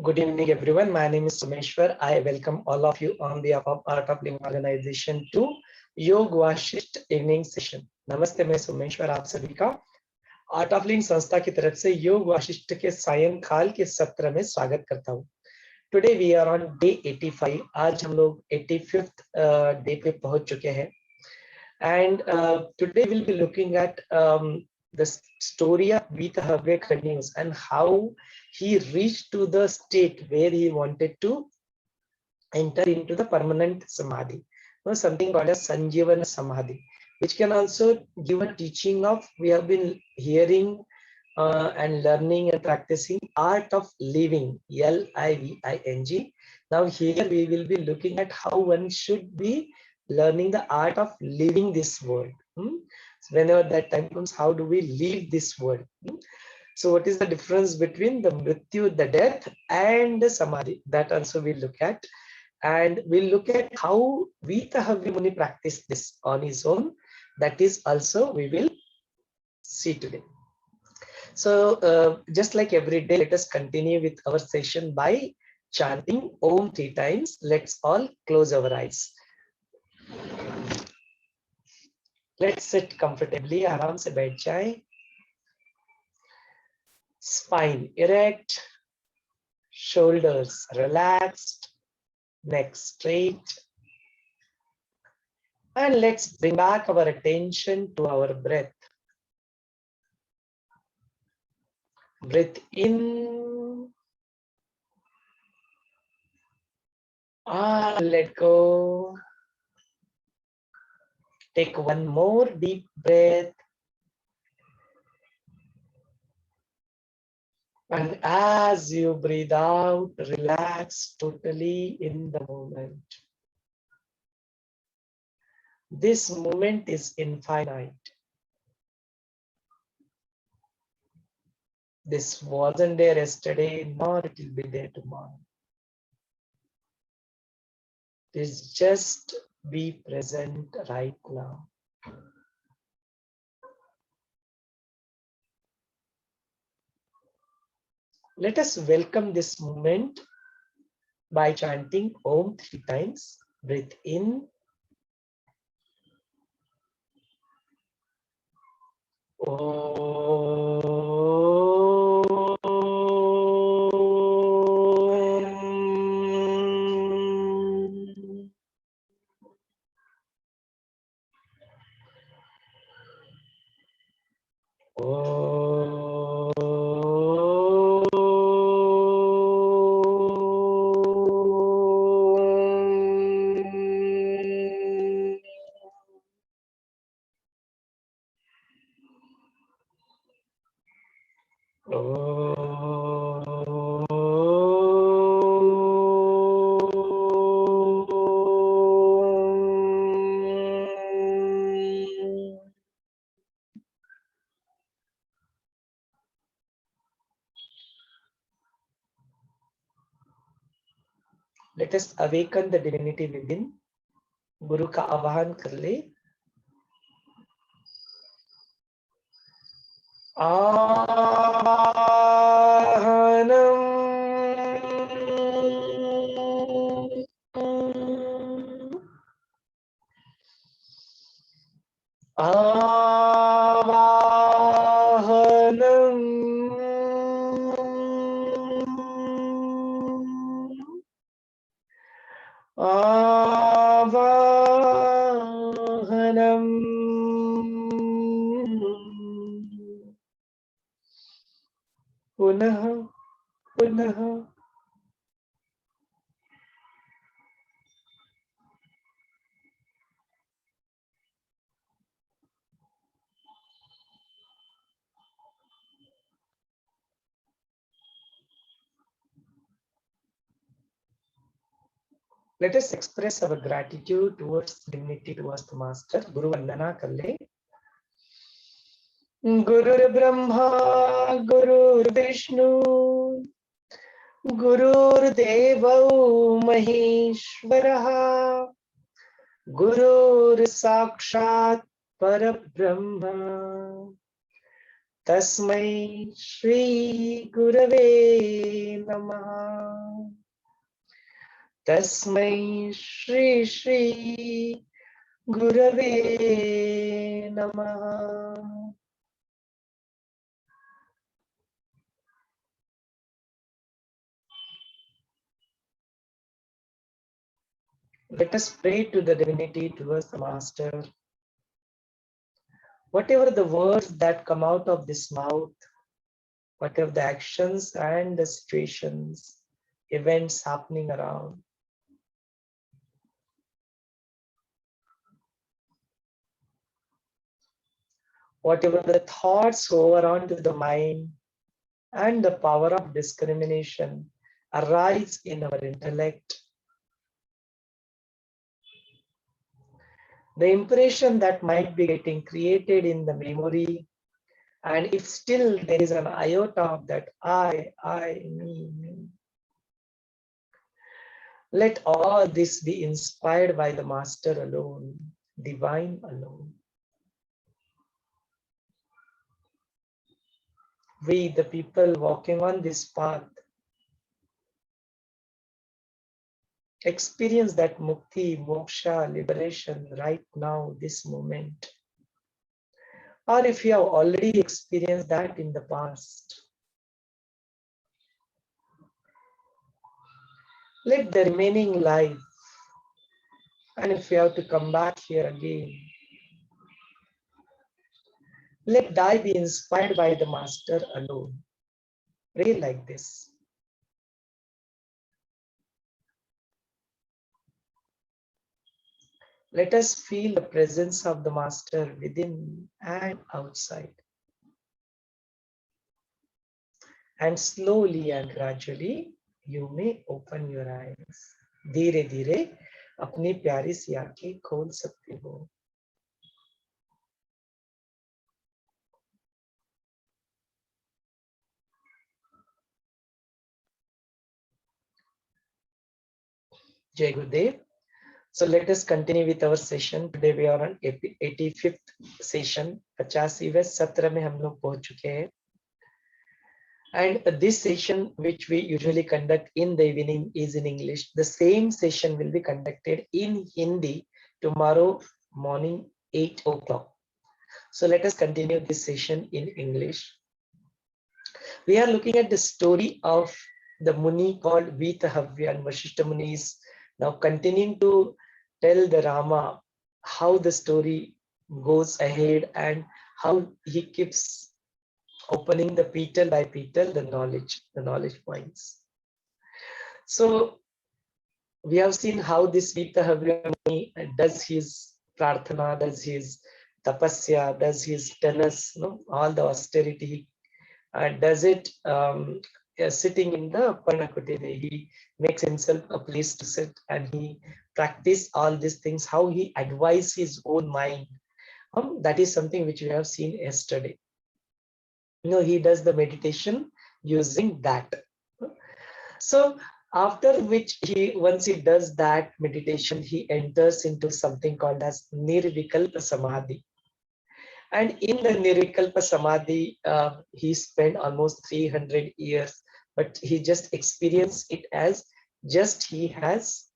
Good evening, everyone. My name is Sumeshwar. I welcome all of you on behalf of Art of Living Organization to योग Vasishtha evening session. नमस्ते, मैं सोमेश्वर आप सभी का art of living संस्था की तरफ से योग वाशिष्ठ के सायंकाल के सत्र में स्वागत करता हूँ। Today we are on day 85। आज हम लोग 85th डे पे पहुंच चुके हैं and today will be looking at the story of Vithawya continues and how he reached to the state where he wanted to enter into the permanent Samadhi, something called as Sanjivana Samadhi, which can also give a teaching of, we have been hearing and learning and practicing art of living, Living. Now here we will be looking at how one should be learning the art of living this world. So whenever that time comes, how do we live this world? So what is the difference between the mrityu, the death, and the samadhi? That also we'll look at. And we'll look at how Vithawya Muni practiced this on his own. That is also we will see today. So just like every day, let us continue with our session by chanting Om 3 times. Let's all close our eyes. Let's sit comfortably. आराम से बैठ जाए. Spine erect, shoulders relaxed, neck straight. And let's bring back our attention to our breath. Breathe in. Let go. Take one more deep breath. And as you breathe out, relax totally in the moment. This moment is infinite. This wasn't there yesterday, nor it will be there tomorrow. Please just be present right now. Let us welcome this moment by chanting Om 3 times. Breathe in. Let us awaken the divinity within. Guru का आवाहन कर ले. आवाहनम आवाहनम आवाहनम पुनः पुनः Let us express our gratitude towards divinity, towards the master. Guru Vandana कर ले. Gurur Brahma, Gurur Vishnu, Gurur Devo Maheshwaraha, Gurur Sakshat Parabrahma, Tasmai Shri Gurave Namaha. Tasmai Shri Shri Gurave Namaha. Let us pray to the divinity, towards the Master. Whatever the words that come out of this mouth, whatever the actions and the situations, events happening around, whatever the thoughts hover onto the mind and the power of discrimination arise in our intellect, the impression that might be getting created in the memory, and if still there is an iota of that I, me, let all this be inspired by the Master alone, divine alone. We, the people walking on this path, experience that mukti, moksha, liberation right now, this moment. Or if you have already experienced that in the past, let the remaining life, and if you have to come back here again, let thy be inspired by the Master alone. Pray like this. Let us feel the presence of the Master within and outside. And slowly and gradually, you may open your eyes. धीरे धीरे अपनी प्यारी सी आंखें खोल सकते हो. Jai Gurudev. So let us continue with our session. Today we are on 85th session. 85वें सत्र में हम लोग पहुंच चुके हैं. And this session, which we usually conduct in the evening, is in English. The same session will be conducted in Hindi tomorrow morning, 8 o'clock. So let us continue this session in English. We are looking at the story of the Muni called Vithawya, and Vaashishtha Muni is now continuing to tell the Rama how the story goes ahead and how he keeps opening the petal by petal the knowledge points. So we have seen how this Vithawya Muni does his prarthana, does his tapasya, does his tenas, all the austerity, does it sitting in the Parnakutire. He makes himself a place to sit and he practice all these things, how he advises his own mind. That is something which we have seen yesterday. He does the meditation using that. So after which once he does that meditation, he enters into something called as Nirvikalpa Samadhi. And in the Nirvikalpa Samadhi, he spent almost 300 years, but he just experienced it as just he has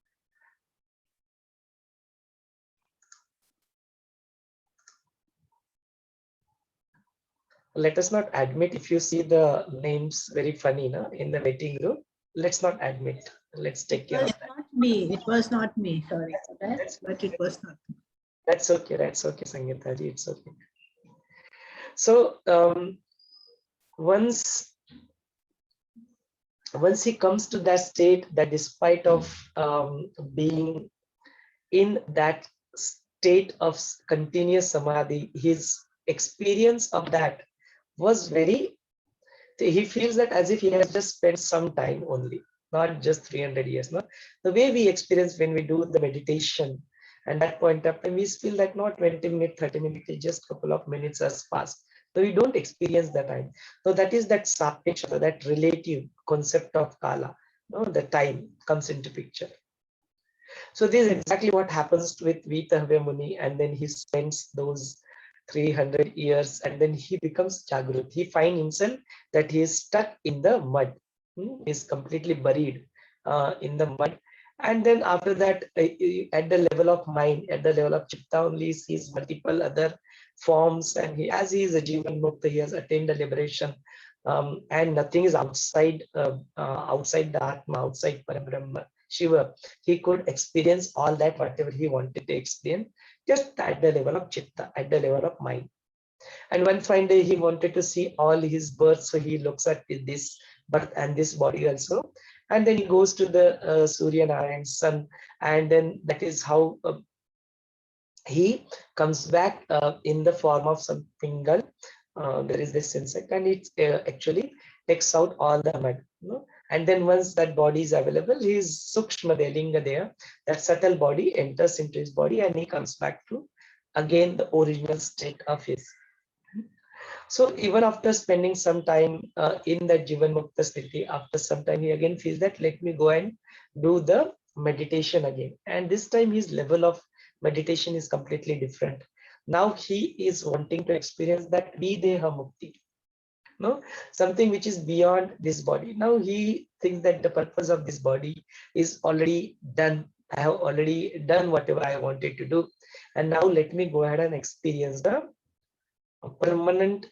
let us not admit, if you see the names very funny in the waiting room, let's not admit. Let's take care of that. Not me. It was not me. Sorry for that, but it was not me. That's okay. That's okay, Sangeeta ji. It's okay. So once he comes to that state, that despite of being in that state of continuous samadhi, his experience of that was very, he feels that as if he has just spent some time only, not just 300 years. No? The way we experience when we do the meditation, and that point of time, we feel that not 20 minutes, 30 minutes, just a couple of minutes has passed. So we don't experience that time. So that is that sapeksha, that relative concept of kala. The time comes into picture. So this is exactly what happens with Vithawya Muni, and then he spends those 300 years, and then he becomes Jagrut. He finds himself that he is stuck in the mud. He is completely buried in the mud. And then after that, at the level of mind, at the level of Chitta only, he sees multiple other forms. And as he is a Jivan Mukta, he has attained the liberation. And nothing is outside outside the Atma, outside Parabrahma, Shiva. He could experience all that, whatever he wanted to experience, just at the level of Chitta, at the level of mind. And one fine day he wanted to see all his births, so he looks at this birth and this body also. And then he goes to the Surya Narayan sun, and then that is how he comes back in the form of some pingal. There is this insect, and it actually takes out all the mud. And then once that body is available, his Sukshma Delinga there, that subtle body enters into his body, and he comes back to again the original state of his. So even after spending some time in that Jivan Mukta Sthiti, after some time he again feels that let me go and do the meditation again. And this time his level of meditation is completely different. Now he is wanting to experience that Videha Mukti, something which is beyond this body. Now he thinks that the purpose of this body is already done. I have already done whatever I wanted to do. And now let me go ahead and experience the permanent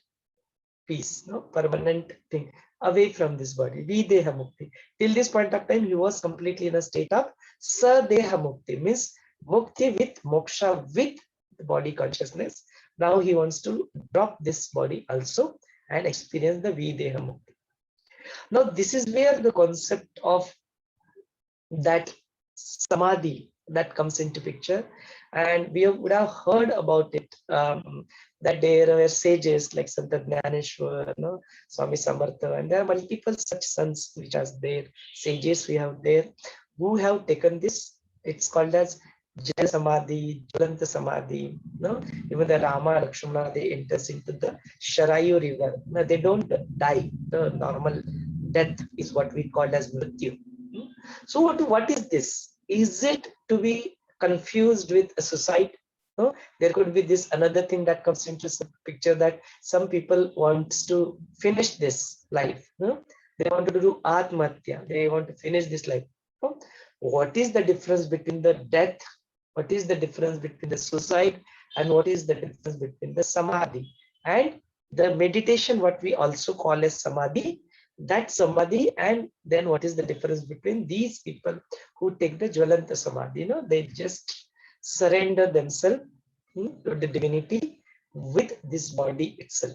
peace, permanent thing away from this body. Videha Mukti. Till this point of time, he was completely in a state of Sadeha Mukti, means Mukti with moksha, with the body consciousness. Now he wants to drop this body also and experience the Videha Mukti. Now this is where the concept of that Samadhi that comes into picture, and we would have heard about it, that there were sages like Sant Jnaneshwar, Swami Samartha, and there are multiple such sons which are there, sages we have there, who have taken this. It's called as Jal Samadhi, Jvalanta Samadhi. Even the Rama, Lakshmana, they enters into the Sharayu river. Now, they don't die. The normal death is what we call as Mrityu. So what is this? Is it to be confused with a suicide? No? There could be this another thing that comes into the picture, that some people want to finish this life. They want to do Atmatya. They want to finish this life. What is the difference between the death? What is the difference between the suicide? And what is the difference between the Samadhi? And the meditation, what we also call as Samadhi, that Samadhi, and then what is the difference between these people who take the Jvalanta Samadhi? They just surrender themselves to the divinity with this body itself.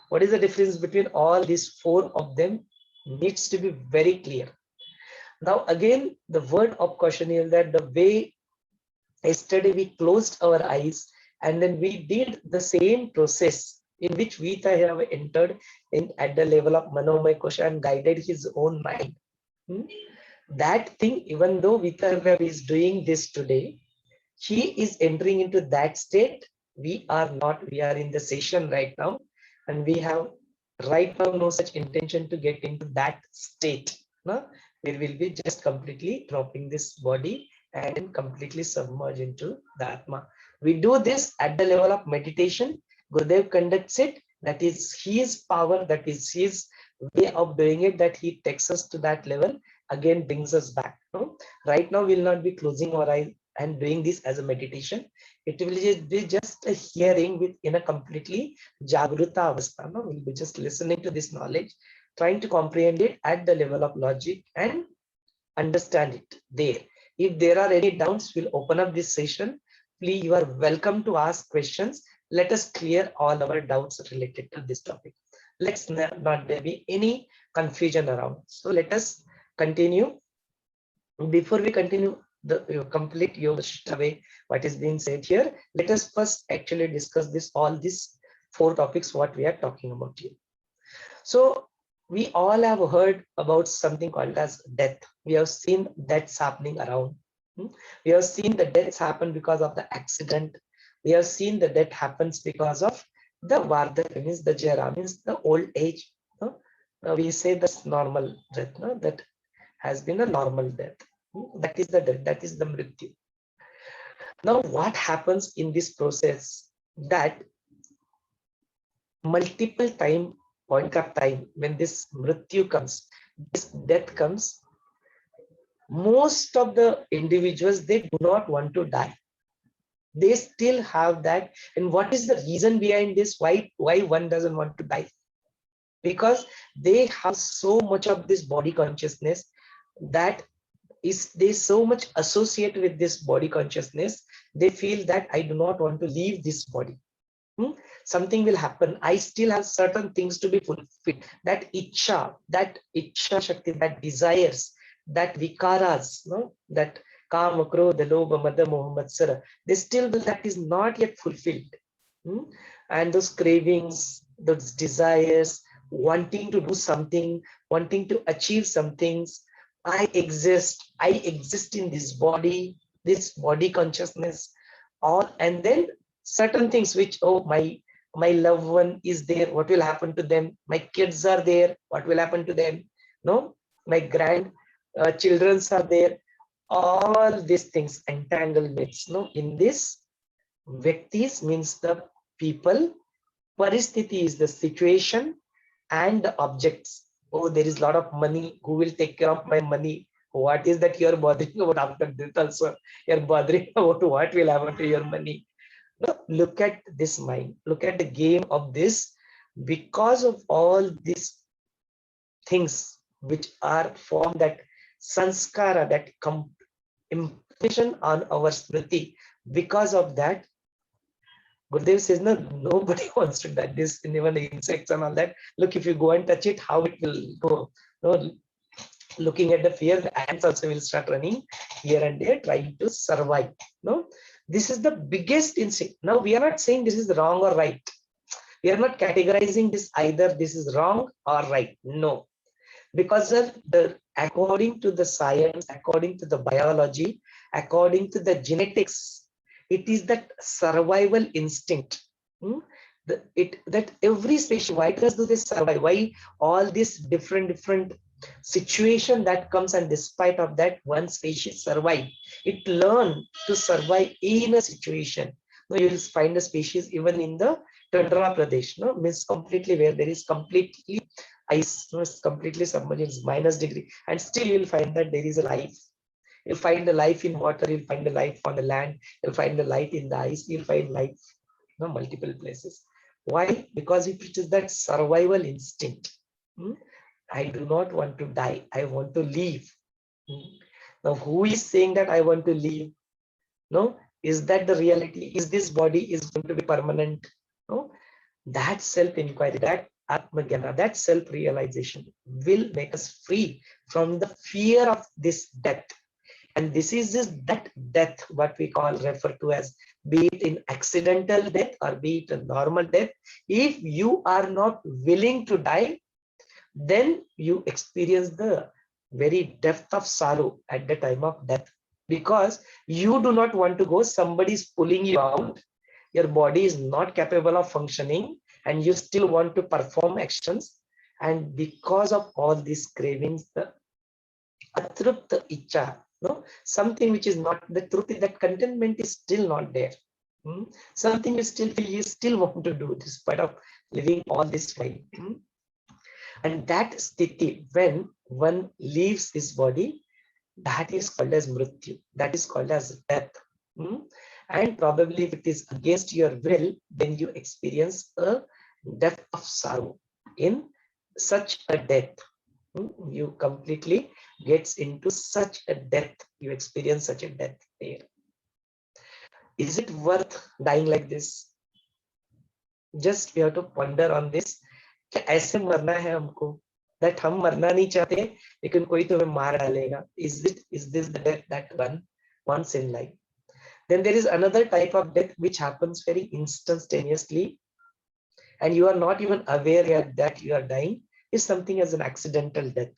What is the difference between all these four of them needs to be very clear. Now again, the word of caution is that the way yesterday we closed our eyes and then we did the same process in which Vithawya have entered in at the level of Manomaya Kosha and guided his own mind. That thing, even though Vithawya is doing this today, he is entering into that state. We are not. We are in the session right now, and we have right now no such intention to get into that state. We will be just completely dropping this body and completely submerge into the Atma. We do this at the level of meditation. Gurudev conducts it. That is his power. That is his way of doing it. That he takes us to that level, again brings us back. Right now, we'll not be closing our eyes and doing this as a meditation. It will be just a hearing with in a completely Jagruta avastha. We'll be just listening to this knowledge, trying to comprehend it at the level of logic and understand it there. If there are any doubts, we'll open up this session. Please, you are welcome to ask questions. Let us clear all our doubts related to this topic. Let's not there be any confusion around. So let us continue. Before we continue the complete Yog Vaashishtha way, what is being said here, let us first actually discuss all these four topics what we are talking about here. So we all have heard about something called as death. We have seen deaths happening around. We have seen the deaths happen because of the accident. We have seen the death happens because of the Vardha, means the Jara, means the old age. We say that's normal death, that has been a normal death. That is the death, that is the Mrityu. Now what happens in this process, that multiple point of time when this mrityu comes, this death comes, most of the individuals, they do not want to die. They still have that. And what is the reason behind this? Why one doesn't want to die? Because they have so much of this body consciousness that is they so much associate with this body consciousness. They feel that I do not want to leave this body. Something will happen. I still have certain things to be fulfilled. That ichha shakti, that desires, that vikaras, no, that kama, krodha, lobha, mada, moha, matsara, they still will, that is not yet fulfilled. And those cravings, those desires, wanting to do something, wanting to achieve some things. I exist in this body consciousness, and then certain things which, oh, my loved one is there, what will happen to them? My kids are there, what will happen to them? No, my children are there. All these things, entanglements, no, in this Vyaktis means the people, Paristhiti is the situation, and the objects. Oh, there is a lot of money. Who will take care of my money? What is that you're bothering about after this also? You're bothering about what will happen to your money. No, look at this mind. Look at the game of this. Because of all these things which are formed, that sanskara, that impression on our smriti, because of that, Gurudev says, no, nobody wants to die. This, even the insects and all that. Look, if you go and touch it, how it will go. No, looking at the fear, the ants also will start running here and there, trying to survive. No, this is the biggest instinct. Now, we are not saying this is wrong or right. We are not categorizing this either. This is wrong or right. No, because of according to the science, according to the biology, according to the genetics, it is that survival instinct. That every species, why do they survive? Why all these different situation that comes, and despite of that, one species survive. It learn to survive in a situation. No, you will find a species even in the Tundra Pradesh, no, means completely where there is completely ice, no, it's completely submerged, minus degree, and still you will find that there is a life. You'll find the life in water, you'll find the life on the land, you'll find the light in the ice, you'll find life, no, multiple places. Why? Because it is that survival instinct. I do not want to die, I want to live. Now, who is saying that I want to live? No, is that the reality? Is this body is going to be permanent? No, that self-inquiry, that Atmagana, that self-realization will make us free from the fear of this death. And this is just that death, what we call, refer to as, be it in accidental death or be it a normal death. If you are not willing to die, then you experience the very depth of sorrow at the time of death, because you do not want to go, somebody is pulling you out, your body is not capable of functioning, and you still want to perform actions. And because of all these cravings, the atrupta icha, no, something which is not the truth, is that contentment is still not there. Something you still feel you still want to do despite of living all this while. And that sthiti, when one leaves his body, that is called as mrityu, that is called as death. And probably if it is against your will, then you experience a depth of sorrow in such a death. You completely gets into such a death, you experience such a death there. Is it worth dying like this? Just we have to ponder on this. ऐसे मरना है हमको, that हम मरना नहीं चाहते, लेकिन कोई तो हमें मार डालेगा. Is this the death that one once in life? Then there is another type of death which happens very instantaneously, and you are not even aware that you are dying. Is something as an accidental death.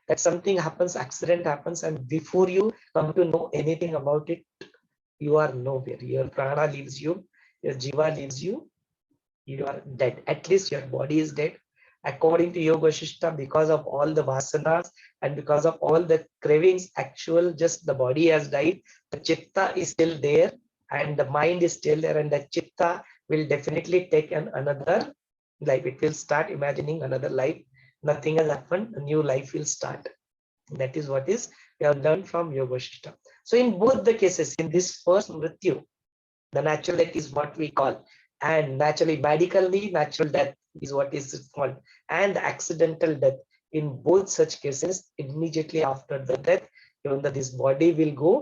That something happens, accident happens, and before you come to know anything about it, you are nowhere. Your prana leaves you, your jiva leaves you, you are dead. At least your body is dead. According to Yog Vaashishtha, because of all the vasanas and because of all the cravings, just the body has died. The chitta is still there and the mind is still there, and the chitta will definitely take another life. It will start imagining another life. Nothing has happened, a new life will start. That is what is we have learned from Yog Vaashishtha. So in both the cases, in this first mrityu, the natural death is what we call, and naturally, medically, natural death is what is called, and the accidental death. In both such cases, immediately after the death, even though this body will go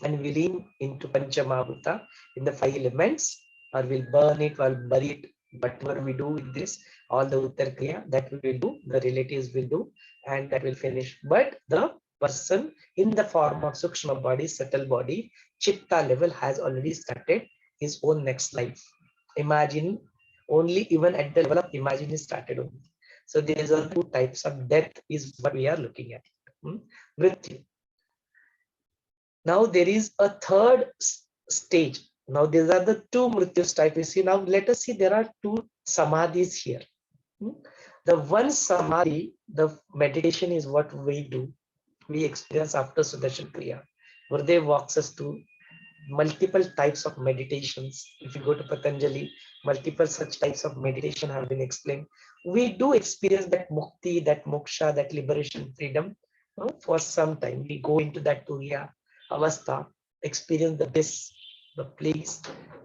and will lean into Panchamabhuta in the 5 elements, or will burn it or bury it. Whatever we do in this, all the Uttar Kriya that we will do, the relatives will do, and that will finish. But the person in the form of Sukshma body, subtle body, Chitta level has already started his own next life. Imagine, only even at the level of imagine is started only. So these are 2 types of death is what we are looking at. Mrityu. Now there is a third stage. Now these are the 2 mrityus type we see. Now let us see there are 2 samadhis here. The one samadhi, the meditation is what we do. We experience after Sudarshan Kriya. Gurudev walks us to multiple types of meditations. If you go to Patanjali, multiple such types of meditation have been explained. We do experience that mukti, that moksha, that liberation, freedom for some time. We go into that turiya avastha, experience the bliss, the place,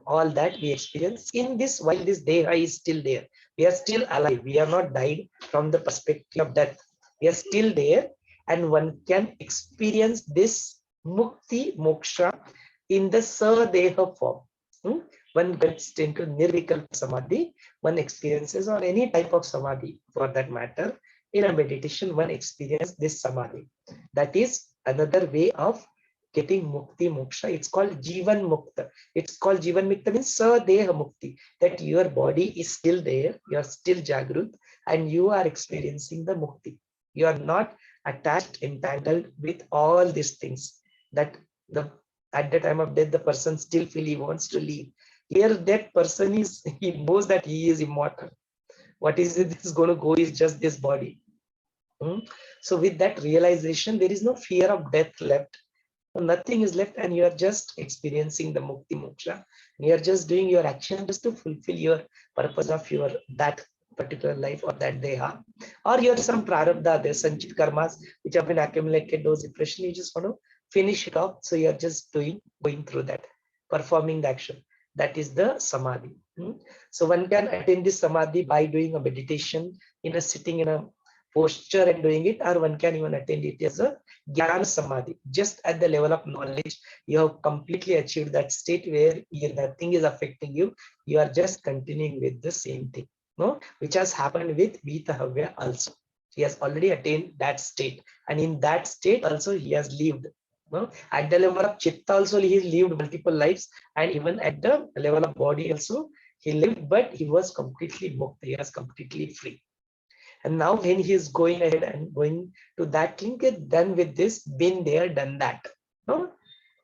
all that we experience in this while this deha is still there. We are still alive. We are not died from the perspective of death. We are still there, and one can experience this mukti, moksha in the sadeha form. One gets into nirvikalpa samadhi, one experiences, or any type of samadhi for that matter. In a meditation, one experiences this samadhi. That is another way of getting mukti moksha. It's called jivan mukta. It's called jivan mukta means sadeha mukti, that your body is still there, you are still jagrut, and you are experiencing the mukti. You are not attached, entangled with all these things. That at the time of death, the person still feel he wants to leave. Here, that person he knows that he is immortal. What is it is going to go is just this body. So with that realization, there is no fear of death left. Nothing is left, and you are just experiencing the mukti moksha. You are just doing your action just to fulfill your purpose of your that particular life or that deha, or your some prarabdha, the sanchit karmas which have been accumulated, those impressions, you just want to finish it off. So you are just going through that, performing the action. That is the samadhi. So one can attain this samadhi by doing a meditation, sitting in a posture and doing it, or one can even attain it as a jnana samadhi. Just at the level of knowledge, you have completely achieved that state where nothing is affecting you. You are just continuing with the same thing, which has happened with Vithawya also. He has already attained that state, and in that state also he has lived. At the level of chitta also he lived multiple lives, and even at the level of body also he lived, but he was completely mukta. He was completely free. And now when he is going ahead and going to that thing, done with this, been there, done that. No?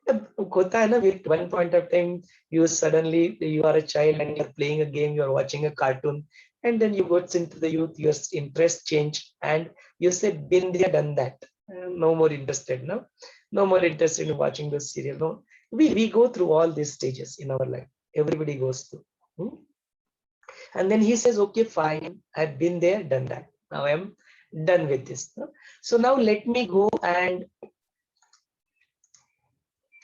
With one point of time, you are a child and you're playing a game, you're watching a cartoon, and then you got into the youth, your interest change, and you said, been there, done that. No more interested, no more interested in watching the serial. No, we go through all these stages in our life. Everybody goes through. And then he says, okay, fine, I've been there, done that. Now I'm done with this. So now let me go and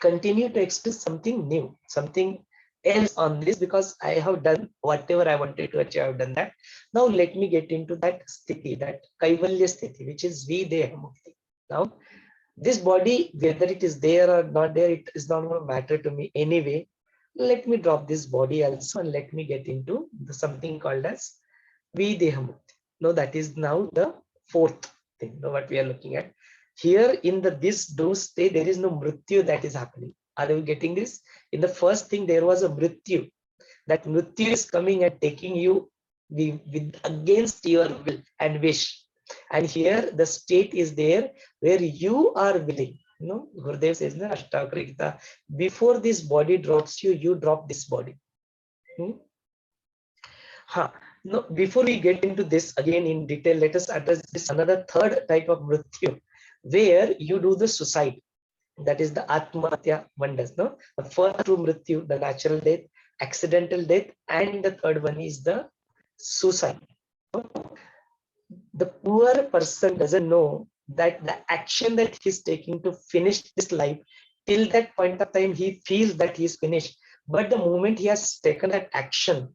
continue to express something new, something else on this, because I have done whatever I wanted to achieve, I've done that. Now let me get into that sthiti, that kaivalya sthiti, which is videha mukti. Now this body, whether it is there or not there, it is not going to matter to me anyway. Let me drop this body also and let me get into something called as videha mukti. Now that is now the fourth thing, what we are looking at. Here in this state, there is no mrityu that is happening. Are you getting this? In the first thing, there was a mrityu. That mrityu is coming and taking you against your will and wish. And here the state is there where you are willing. Gurudev says, before this body drops you, you drop this body. No, before we get into this again in detail, let us address this another third type of mrityu, where you do the suicide. That is the atmahatya one does. The first true mrityu, the natural death, accidental death, and the third one is the suicide. The poor person doesn't know that the action that he's taking to finish this life, till that point of time he feels that he's finished, but the moment he has taken that action,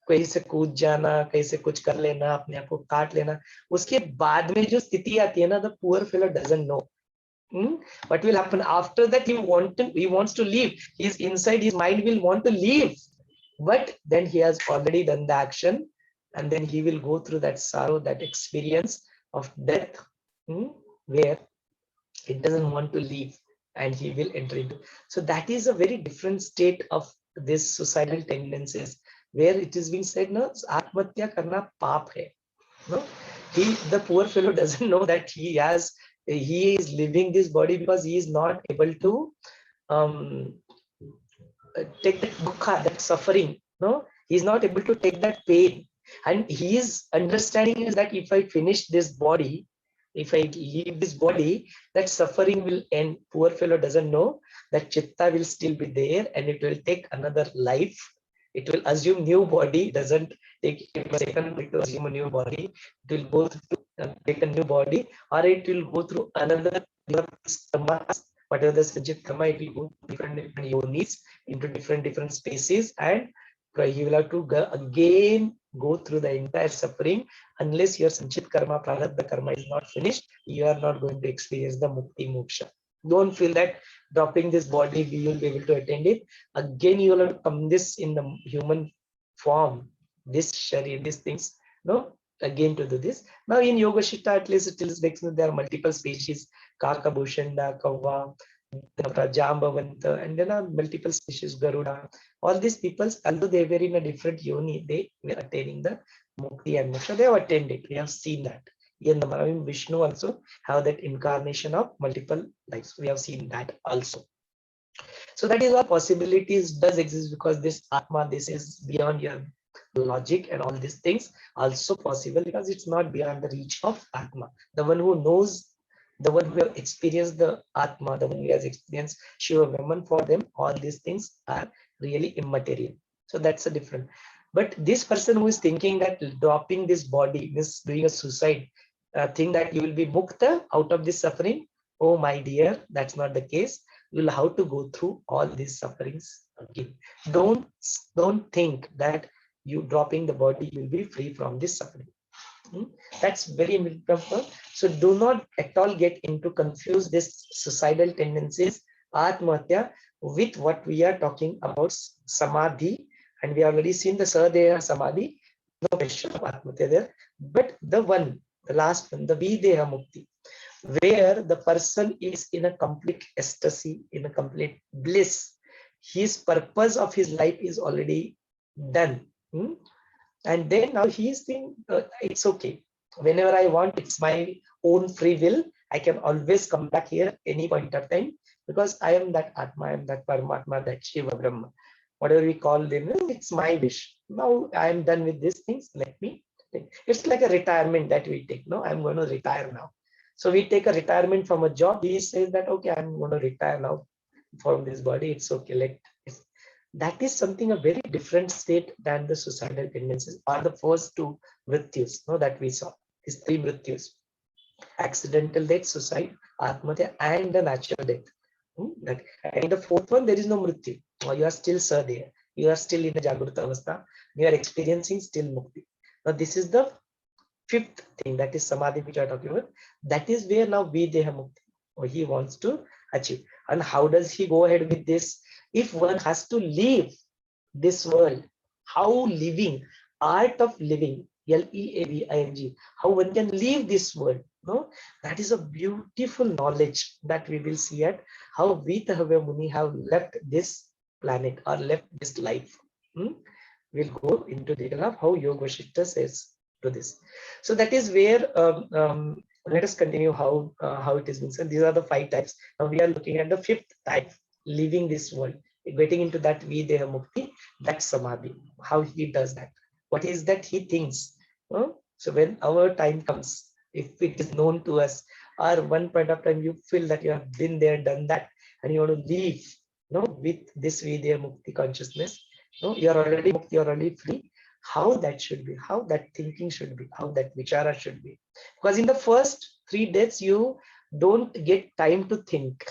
कहीं से कूद जाना, कहीं से कुछ कर लेना, अपने आप को काट लेना, उसके बाद में जो स्थिति आती है ना, the poor fellow doesn't know. What will happen after that? He wants to leave. His inside, his mind will want to leave, but then he has already done the action, and then he will go through that sorrow, that experience of death, where he doesn't want to leave, and he will enter into. So that is a very different state of this suicidal tendencies, where it is being said, no, atmatya karna paap hai. No, the poor fellow doesn't know that he is living this body because he is not able to take that dukkha, that suffering. No, he is not able to take that pain, and his understanding is that if I finish this body, if I leave this body, that suffering will end. Poor fellow doesn't know that chitta will still be there, and it will take another life. It will assume new body. Doesn't take a second to assume a new body. It will go through take a new body, or it will go through another karma. Whatever the sanchit karma, it will go different yonis into different species, and you will have to again go through the entire suffering. Unless your sanchit karma, prarabdha karma is not finished, you are not going to experience the mukti moksha. Don't feel that dropping this body we will be able to attain it. Again, you will have to come this in the human form, this sharir, these things, no, again to do this. Now in Yog Vaashishtha, at least it is there are multiple species, Kaka, Bhushanda, Kavva, Jambavanta, and then are multiple species, Garuda. All these people, although they were in a different yoni, they were attaining the mukti and moksha. They have attained it. We have seen that. In the Mahavim, Vishnu also have that incarnation of multiple lives. We have seen that also. So that is what possibilities does exist, because this Atma, this is beyond your logic, and all these things also possible because it's not beyond the reach of Atma. The one who knows, the one who have experienced the Atma, the one who has experienced Shiva Brahman, for them all these things are really immaterial. So that's a different. But this person who is thinking that dropping this body means doing a suicide, think that you will be mukta out of this suffering. Oh my dear, that's not the case. You will have to go through all these sufferings again. Don't think that you dropping the body, you will be free from this suffering. That's very important. So do not at all get into confuse this suicidal tendencies, atmatya, with what we are talking about samadhi. And we have already seen the Sadeha Samadhi, no question of atmatya there. But the last one, the Videha Mukti, where the person is in a complete ecstasy, in a complete bliss. His purpose of his life is already done. And then now he is thinking, it's okay. Whenever I want, it's my own free will. I can always come back here any point of time, because I am that Atma, I am that Paramatma, that Shiva Brahma, whatever we call them. It's my wish. Now I am done with these things. Let me take. It's like a retirement that we take. No, I'm going to retire now. So we take a retirement from a job. He says that, okay, I'm going to retire now from this body. It's okay. That is something a very different state than the suicidal tendencies, or the first two mrityus, that we saw. These three mrityus: accidental death, suicide, atmatya, and the natural death. And the fourth one, there is no mrityu. You are still there. You are still in the Jagruta Avastha. You are experiencing still mukti. Now this is the fifth thing, that is samadhi, which I are talking about. That is where now Videha Mukti he wants to achieve. And how does he go ahead with this? If one has to leave this world, how living, art of living, L-E-A-V-I-N-G, how one can leave this world. No, that is a beautiful knowledge that we will see at how Vithawya Muni have left this planet or left this life. We'll go into detail of how Yog Vaashishtha says to this. So that is where let us continue how it is being said. These are the 5 types. Now we are looking at the 5th type, leaving this world, getting into that Videha Mukti, that Samadhi. How he does that? What is that he thinks? So when our time comes, if it is known to us, or one point of time you feel that you have been there, done that, and you want to leave, with this Videha Mukti consciousness, No, you're already mukt, you're already free. How that should be, how that thinking should be, how that vichara should be. Because in the first 3 days, you don't get time to think.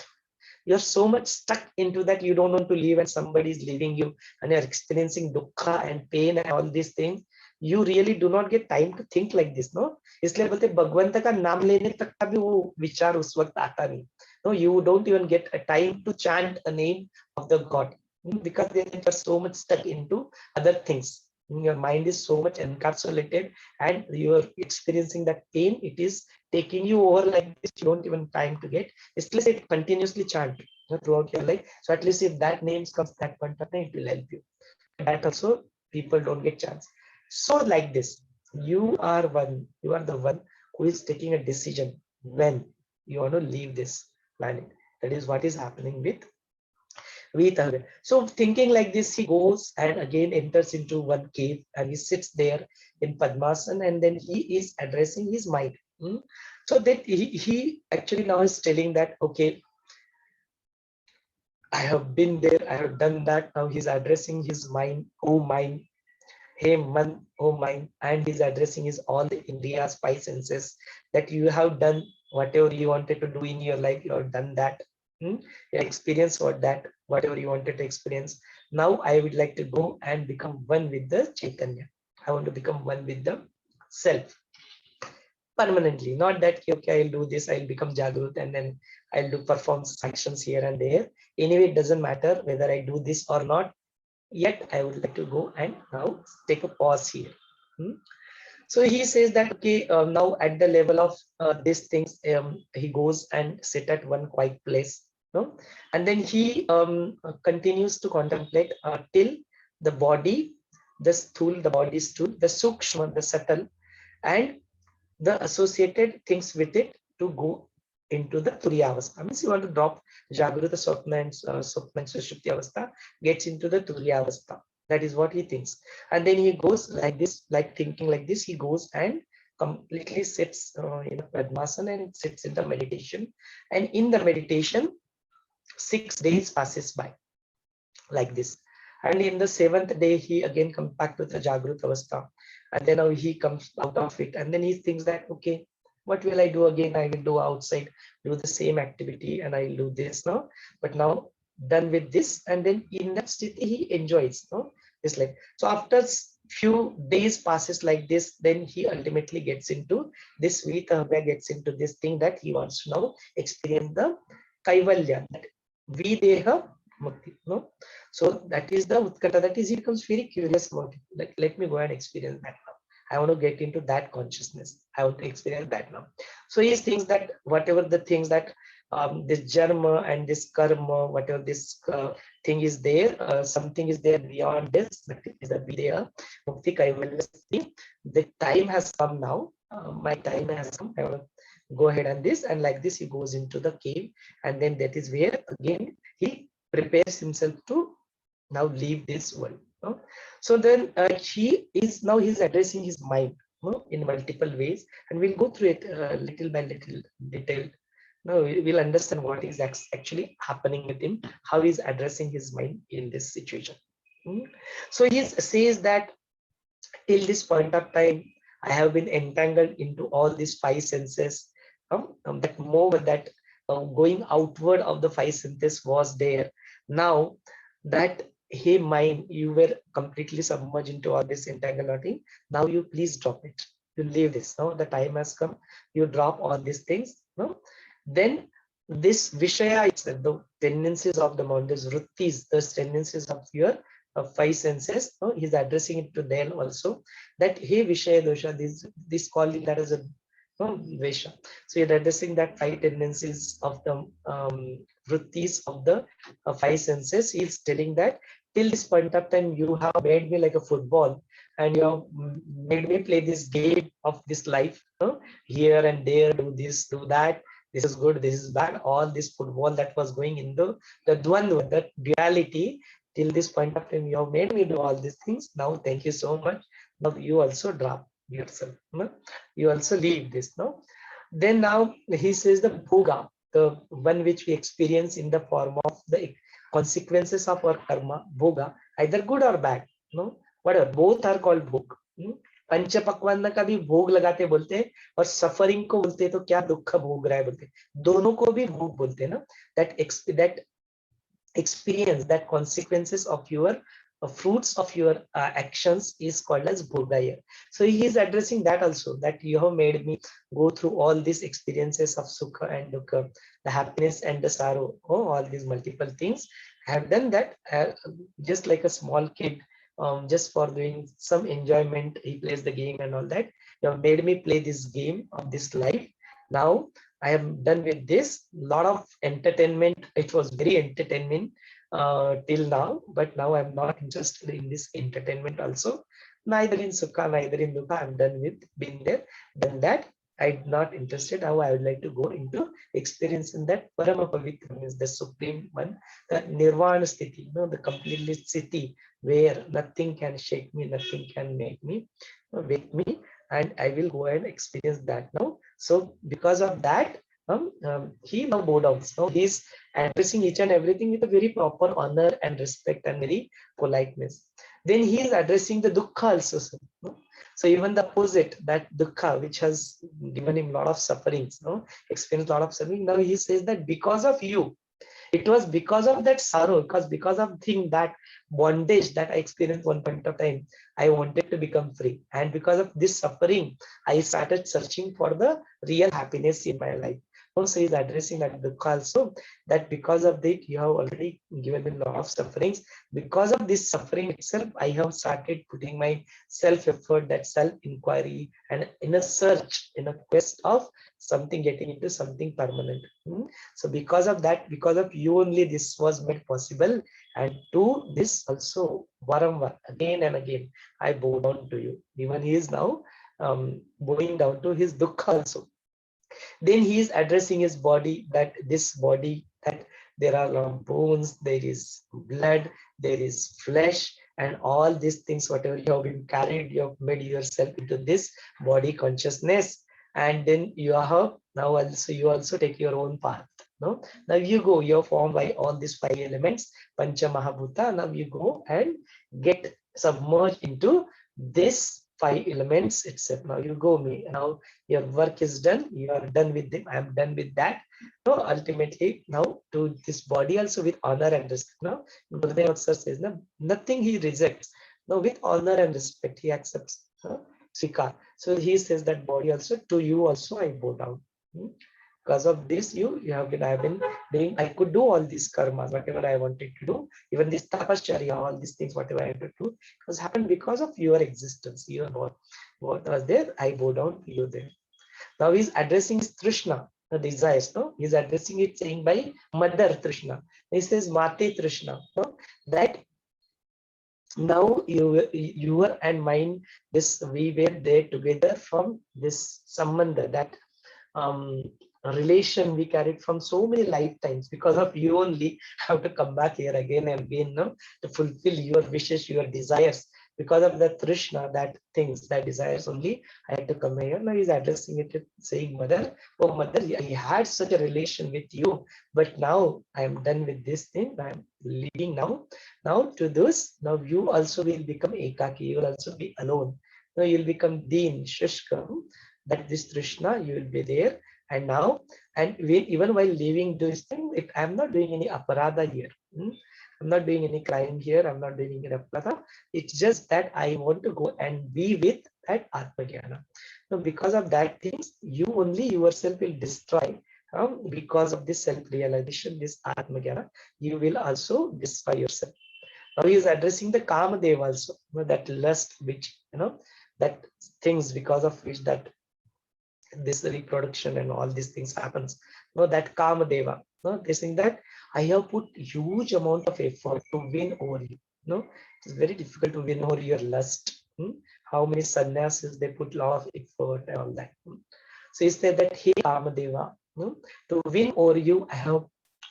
You're so much stuck into that you don't want to leave, and somebody is leaving you and you're experiencing dukkha and pain and all these things. You really do not get time to think like this, no? इसलिए बोलते भगवंत का नाम लेने तक का भी वो विचार उस वक्त आता नहीं. No, you don't even get a time to chant a name of the God, because then you're so much stuck into other things. Your mind is so much encapsulated and you're experiencing that pain. It is taking you over like this. You don't even time to get. It's like it continuously chant throughout your life. So at least if that name comes that point of time, it will help you. That also people don't get chance. So like this, you are the one who is taking a decision when you want to leave this planet. That is what is happening with Vithawya. So thinking like this, he goes and again enters into one cave and he sits there in Padmasana, and then he is addressing his mind. So that he actually now is telling that, okay, I have been there, I have done that. Now he's addressing his mind, oh mind, hey man, oh mind, and he's addressing his all the Indriya's 5 senses, that you have done whatever you wanted to do in your life, you have done that. You experience what that, whatever you wanted to experience. Now I would like to go and become one with the Chaitanya. I want to become one with the self permanently. Not that okay, I'll do this, I'll become Jagrut and then I'll do perform actions here and there. Anyway, it doesn't matter whether I do this or not. Yet I would like to go and now take a pause here. So he says that, okay, now at the level of these things, he goes and sit at one quiet place, no? And then he continues to contemplate till the body, the stool, the body stool, the sukshma, the subtle, and the associated things with it to go into the Turiya Avastha. Means you want to drop Jagruta, Swapna and Sushupti Avastha, gets into the Turiya Avastha. That is what he thinks. And then he goes like this, like thinking like this, he goes and completely sits in a Padmasana and sits in the meditation. And in the meditation, 6 days passes by like this. And in the 7th day, he again comes back to the Jagruta Avastha. And then now he comes out of it. And then he thinks that, okay, what will I do again? I will do outside, do the same activity, and I'll do this now. But now done with this, and then in that state he enjoys, no, this life. So after few days passes like this, then he ultimately gets into this Vithawya, gets into this thing that he wants to now experience the Kaivalya, that Videha Mukti, no. So that is the Utkata, that is he becomes very curious about it. Like, let me go and experience that now. I want to get into that consciousness. I want to experience that now. So he thinks that whatever the things that this jarma and this karma, whatever this thing is there, something is there beyond this, but it is a Videha Mukti Kaivalya thing. The time has come now. My time has come. I want to go ahead and this, and like this he goes into the cave, and then that is where again he prepares himself to now leave this world. No? So then he's addressing his mind, no, in multiple ways, and we'll go through it little by little detailed. No, we'll understand what is actually happening with him, how he's addressing his mind in this situation. So he says that till this point of time, I have been entangled into all these 5 senses. That moment that going outward of the 5 senses was there. Now that, hey mind, you were completely submerged into all this entanglement. Now you please drop it. You leave this. No, the time has come. You drop all these things. No, then this Vishaya itself, the tendencies of the mind, these vrittis, the tendencies of your 5 senses. No, he's addressing it to them also. That hey Vishaya dosha, this calling that as a Vesha. So you're addressing that 5 tendencies of the vrittis of the 5 senses. He's telling that till this point of time, you have made me like a football, and you have made me play this game of this life. Here and there, do this, do that. This is good, this is bad. All this football that was going in the dvandva, that duality. Till this point of time, you have made me do all these things. Now, thank you so much. Now you also drop yourself. No? You also leave this. No. Then now he says the bhoga, the one which we experience in the form of the consequences of our karma, bhoga, either good or bad, no, whatever, both are called bhog. पंच पकवान का भी भोग लगाते बोलते हैं, और suffering को बोलते हैं तो क्या दुख भोग रहा है बोलते हैं, दोनों को भी भोग बोलते हैं ना. that experience, that consequences of your fruits of your actions is called as bhogaya. So he is addressing that also, that you have made me go through all these experiences of sukha and dukkha, the happiness and the sorrow, all these multiple things. I have done that just like a small kid, just for doing some enjoyment. He plays the game and all that. You have made me play this game of this life. Now I am done with this. Lot of entertainment. It was very entertainment till now, but now I'm not interested in this entertainment also. Neither in sukha, neither in dukkha. I'm done with being there, done that. I'm not interested. Now I would like to go into experiencing that Parama Pavitra, means the supreme one, the Nirvana Sthiti, the completely Sthiti, where nothing can shake me, nothing can make me, wake me, and I will go and experience that now. So because of that, he now bow down. So he's addressing each and everything with a very proper honor and respect and very politeness. Then he is addressing the dukkha also. So even the opposite, that dukkha, which has given him a lot of sufferings, experienced a lot of suffering. Now he says that because of you, it was because of that sorrow, because of that bondage that I experienced one point of time, I wanted to become free. And because of this suffering, I started searching for the real happiness in my life. Also, he's addressing that dukkha also, that because of that, you have already given me a lot of sufferings. Because of this suffering itself, I have started putting my self-effort, that self-inquiry, and in a search, in a quest of something, getting into something permanent. So because of that, because of you only, this was made possible. And to this also, varamvar, again and again, I bow down to you. Even he is now bowing down to his dukkha also. Then he is addressing his body, that this body, that there are a lot of bones, there is blood, there is flesh, and all these things, whatever you have been carried, you have made yourself into this body consciousness. And then you have now also, you also take your own path. No, now you go, you're formed by all these 5 elements, Pancha Mahabhuta. Now you go and get submerged into this 5 elements itself. Now you go, me. Now your work is done. You are done with them. I am done with that. So ultimately, now to this body also with honor and respect. Now, Gurudev also says, no, nothing he rejects. Now with honor and respect, he accepts. Sikar. So he says that body also, to you also I bow down. Because of this, I have been doing, I could do all these karmas, whatever I wanted to do, even this tapascharya, all these things, whatever I had to do, it was happened because of your existence. Your what was there, I bow down to you there. Now he's addressing Trishna, the desires. No, he's addressing it saying by Mother Trishna. He says Mate Trishna. No? That now you and mine, this we were there together from this sambandha, that relation we carried from so many lifetimes. Because of you only, I have to come back here again and again, to fulfill your wishes, your desires. Because of the Trishna, that things, that desires only, I had to come here. Now he's addressing it saying, Mother, oh Mother, I had such a relation with you, but now I am done with this thing. I am leaving now. Now to this, now you also will become ekaki, you will also be alone. Now you'll become deen, shushka, that this Trishna, you will be there. And now, and even while leaving this thing, I'm not doing any aparadha here. I'm not doing any crime here. I'm not doing any aparadha. It's just that I want to go and be with that Atma Jnana. So because of that things, you only yourself will destroy. Because of this self-realization, this Atma Jnana, you will also destroy yourself. Now he is addressing the Kamadev also, that lust, which, that things because of which that this reproduction and all these things happens. That Kamadeva, they saying that I have put huge amount of effort to win over you. It's very difficult to win over your lust. How many sannyasis, they put a lot of effort and all that. So he said that, hey Kamadeva, to win over you, I have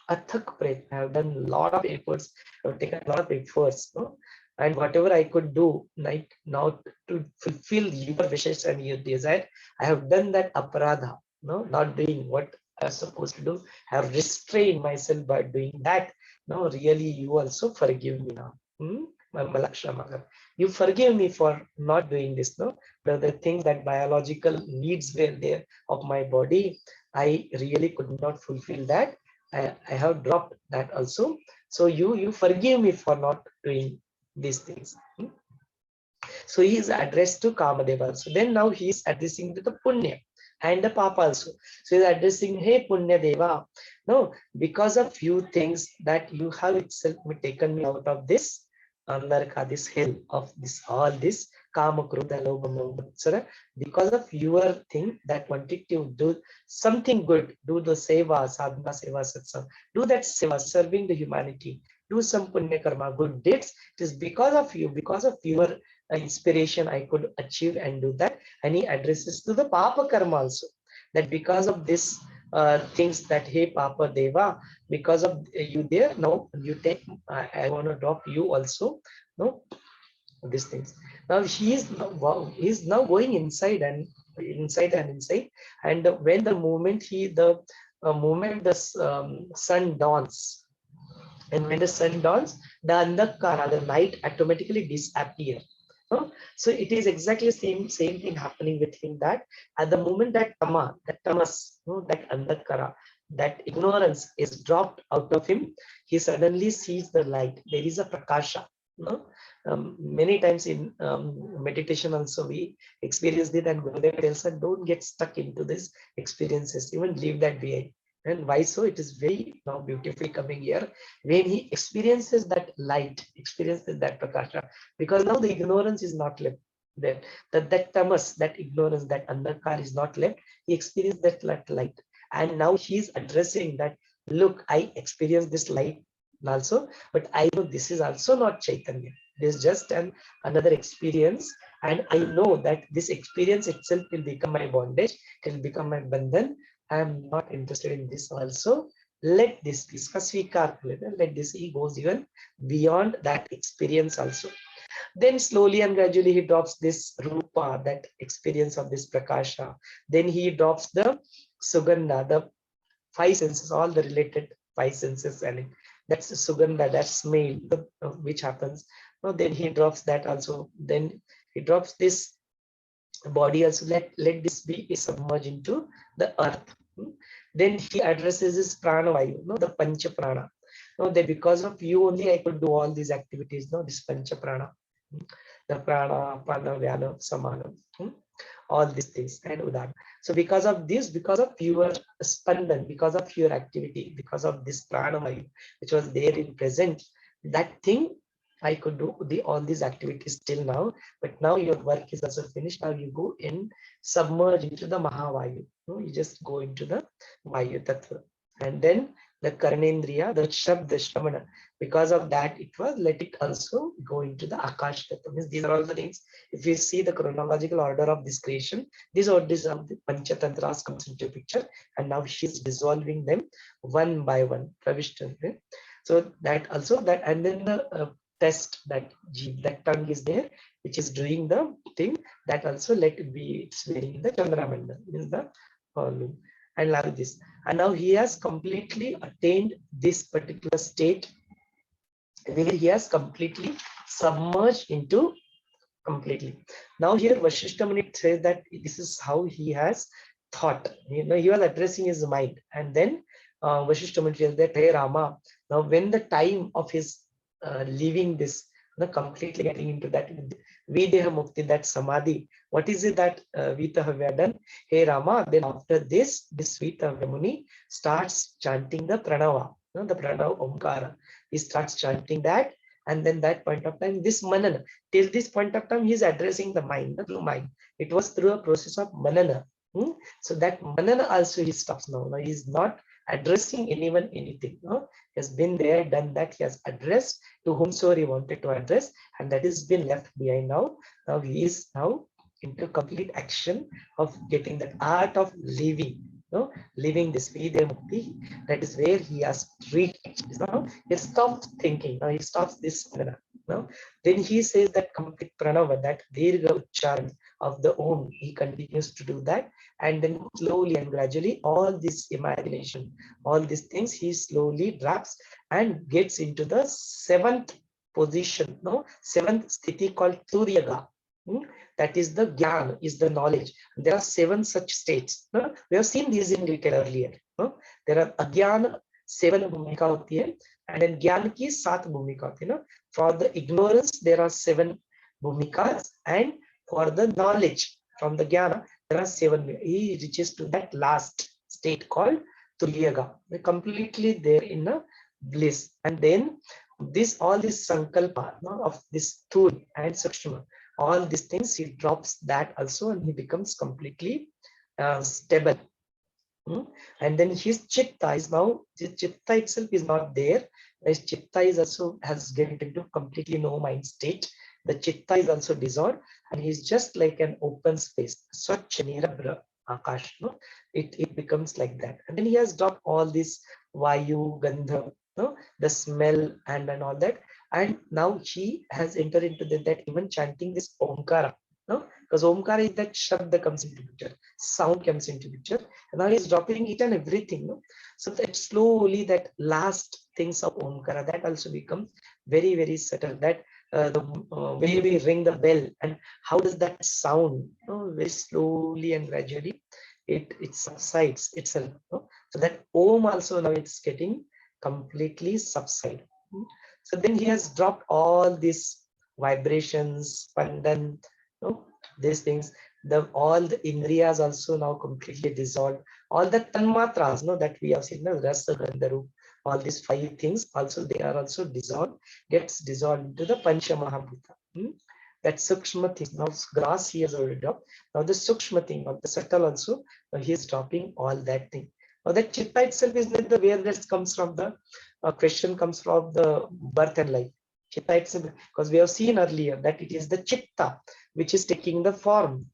athak prayat, I have done a lot of efforts, I have taken a lot of efforts. And whatever I could do, like now to fulfill your wishes and your desire, I have done that aparadha, not doing what I was supposed to do. I have restrained myself by doing that. No, really, you also forgive me now. Malakshama, you forgive me for not doing this. No, the things that biological needs were there of my body, I really could not fulfill that. I have dropped that also. So you forgive me for not doing these things. So he is addressed to Kamadeva. So then now he is addressing to the Punya and the Papa also. So he is addressing, hey Punya Deva, no, because of few things that you have itself taken me out of this Naraka, this hell of this, all this Kama, Krodha, Lobha, Moha, etc. Because of your thing that wanted to do something good, do the Seva, Sadhana, Seva, Satsang, do that Seva, serving the humanity, do some Punya Karma, good deeds. It is because of you, because of your inspiration I could achieve and do that. And he addresses to the Papa Karma also, that because of this things that, hey Papa Deva, because of you there, now you take, I want to drop you also, no, these things. Now he is now, wow, he is now going inside and inside and inside, and when the moment the moment the sun dawns, and when the sun dawns, the andhakara, the night automatically disappear. So it is exactly same thing happening with him, that at the moment that that tamas, that andhakara, that ignorance is dropped out of him, he suddenly sees the light. There is a prakasha. Many times in meditation also we experience it, and Gurudev tells us, don't get stuck into these experiences, even leave that behind. And why so? It is very now beautifully coming here when he experiences that light, experiences that prakasha, because now the ignorance is not left there. That tamas, that ignorance, that andhakar is not left. He experienced that light, and now he is addressing that. Look, I experienced this light also, but I know this is also not Chaitanya. It is just another experience, and I know that this experience itself will become my bondage. It will become my bandhan. I am not interested in this also. Let this be. Let this, he goes even beyond that experience also. Then slowly and gradually he drops this rupa, that experience of this prakasha. Then he drops the sugandha, the five senses, all the related five senses, and that's the sugandha, that smell, which happens. Then he drops that also. Then he drops this body also. Let this be submerged into the earth. Then he addresses his prana vayu, the pancha prana. That because of you only I could do all these activities, this pancha prana, the prana, apana, vyana, samana, all these things, and udana. So because of this, because of your spandan, because of your activity, because of this prana vayu which was there in present, that thing I could do all these activities till now, but now your work is also finished. Now you go in, submerge into the Mahavayu. You just go into the Vayu Tattva. And then the Karanendriya, the Shabda Shravana, because of that it was, let it also go into the Akash Tattva. Means these are all the things. If you see the chronological order of this creation, these are the Panchatantras comes into picture, and now she's dissolving them one by one. So that also, that, and then the test, that that tongue is there, which is doing the thing, that also let it be, it's wearing the Chandramanda, means the volume, and like this. And now he has completely attained this particular state where he has completely submerged into completely. Now here Vaashishtha Muni says that this is how he has thought. He was addressing his mind, and then Vaashishtha Muni says that, hey Rama, now when the time of his leaving this, completely getting into that Videha Mukti, that Samadhi, what is it that Vithawya done? Hey Rama, then after this Vithawya Muni starts chanting the Pranava, the Pranava Omkara. He starts chanting that, and then that point of time, this Manana, till this point of time, he is addressing the mind, the blue mind. It was through a process of Manana. So that Manana also he stops now. Now he is not addressing anyone, anything. He has been there, done that. He has addressed to whomsoever he wanted to address, and that has been left behind now. Now he is now into complete action of getting that art of living, living this Vidya Mukti. That is where he has reached. Now he stopped thinking. Now he stops this. Now then he says that complete pranava, that dirgha ucharan of the Om. He continues to do that, and then slowly and gradually all this imagination, all these things, he slowly drops and gets into the seventh position, no, seventh sthiti called Turyaga. That is the Gyan, is the knowledge. There are 7 such states. No? We have seen these in detail earlier. No? There are Agyan, 7 bhumika hoti hai, and then Gyan ki 7 bhumika hoti hai. No? For the ignorance, there are 7 bhumikas, and for the knowledge from the Gyana, there are 7. He reaches to that last state called Turyaga. We're completely there in a bliss. And then this, all this sankalpa, no, of this Thul and Sukshma, all these things, he drops that also, and he becomes completely stable. And then his chitta is now, his chitta itself is not there. His chitta is also has get into completely no mind state. The chitta is also dissolved, and he's just like an open space. Swachh nirabra akash. No? It becomes like that. And then he has dropped all this vayu, gandha, no? The smell and all that. And now he has entered into that even chanting this omkara. No? Because omkara is that shabda comes into picture, sound comes into picture, and now he's dropping it and everything. No? So that slowly that last things of omkara, that also becomes very, very subtle. That the way we ring the bell and how does that sound, very slowly and gradually it subsides itself. So that om also now it's getting completely subside. So then he has dropped all these vibrations, pandan, these things. All the indriyas also now completely dissolved. All the tanmatras, that we have seen, rasa, gandha, roop, all these 5 things also, they are also dissolved, gets dissolved into the Pancha Mahabhuta. That sukshma thing, now grass he has already dropped. Now the sukshma thing of the subtle also, he is dropping all that thing. Now that chitta itself is not the where this comes from. The question comes from the birth and life. Chitta itself, because we have seen earlier that it is the chitta which is taking the form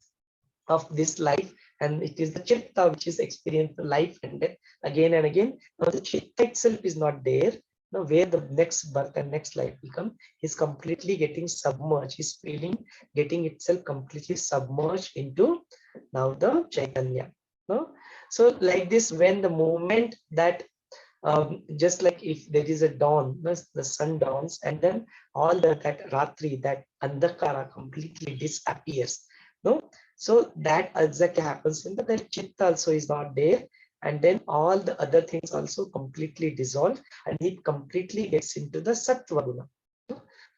of this life, and it is the chitta which is experiencing the life and death again and again. Now the chitta itself is not there. Now where the next birth and next life will come, is completely getting submerged. He's feeling getting itself completely submerged into now the Chaitanya. No? So like this, when the moment that just like if there is a dawn, the sun dawns, and then all that ratri, that andhakara completely disappears. No, so that exactly happens in the chitta also is not there, and then all the other things also completely dissolve, and it completely gets into the sattva guna.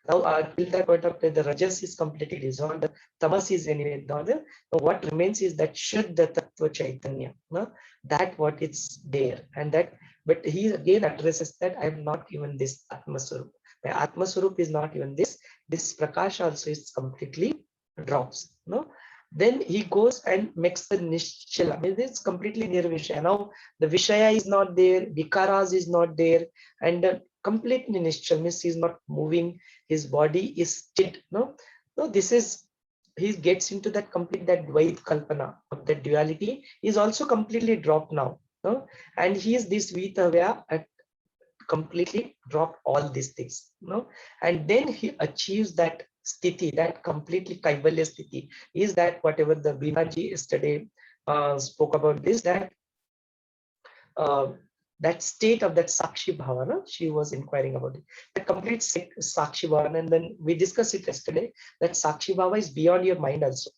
Now till that point of time, the rajas is completely dissolved, the tamas is anyway not there. Now what remains is that shuddha tattva chaitanya, that what it's there, and that. But he again addresses that I am not even this Atma Swarup. My Atma Swarup is not even this. This Prakash also is completely drops. Then he goes and makes the Nishchala. I mean, it's completely nirvishaya. Now the Vishaya is not there, Vikaras is not there, and completely Nishchal means he's not moving, his body is still. No, this is, he gets into that complete, that Dvait Kalpana of that duality is also completely dropped now. No? And he is this Vithawya at completely dropped all these things. And then he achieves that sthiti, that completely Kaivalya sthiti, is that whatever the Binaji yesterday spoke about this, that that state of that Sakshi Bhavana, she was inquiring about it. The complete Sakshi Bhavana, and then we discussed it yesterday, that Sakshi Bhava is beyond your mind also.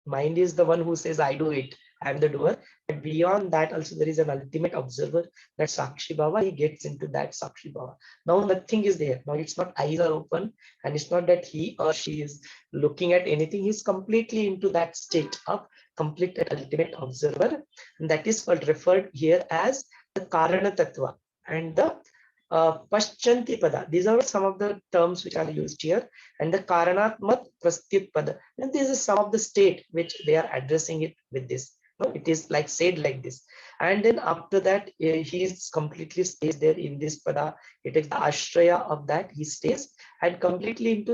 Mind is the one who says, I do it, I am the doer. But beyond that also there is an ultimate observer, that Sakshi Bhava, he gets into that Sakshi Bhava. Now nothing is there. Now it's not eyes are open, and it's not that he or she is looking at anything. He's completely into that state of complete and ultimate observer. And that is what referred here as the Karana Tattva and the Paschanti Pada. These are some of the terms which are used here. And the Karanatmat Prastyut Pada. And this is some of the state which they are addressing it with this. It is like said like this. And then after that, he is completely stays there in this Pada. He takes the Ashraya of that, he stays and completely into,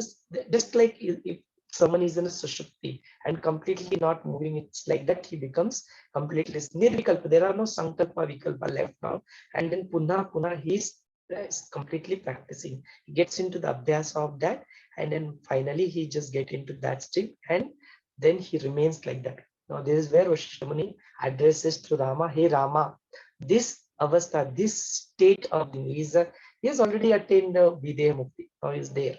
just like if someone is in a Sushupti and completely not moving, it's like that he becomes completely Nirvikalpa. There are no Sankalpa Vikalpa left now. And then Punha he is completely practicing. He gets into the abhyas of that, and then finally he just get into that state, and then he remains like that. Now this is where Vashishtha Muni addresses to Rama, hey Rama, this avastha, this state of being is he has already attained the Videha Mukti, now is there.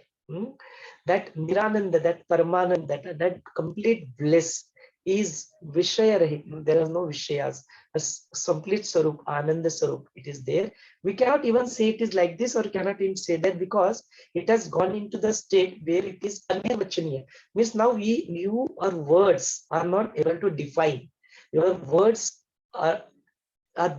That Nirananda, that Paramananda, that complete bliss is Vishaya Rahit. There are no Vishayas. A complete Sarup, Ananda Sarup, it is there. We cannot even say it is like this or cannot even say that because it has gone into the state where it is Anirvachaniya. Means now you or words are not able to define. Your words are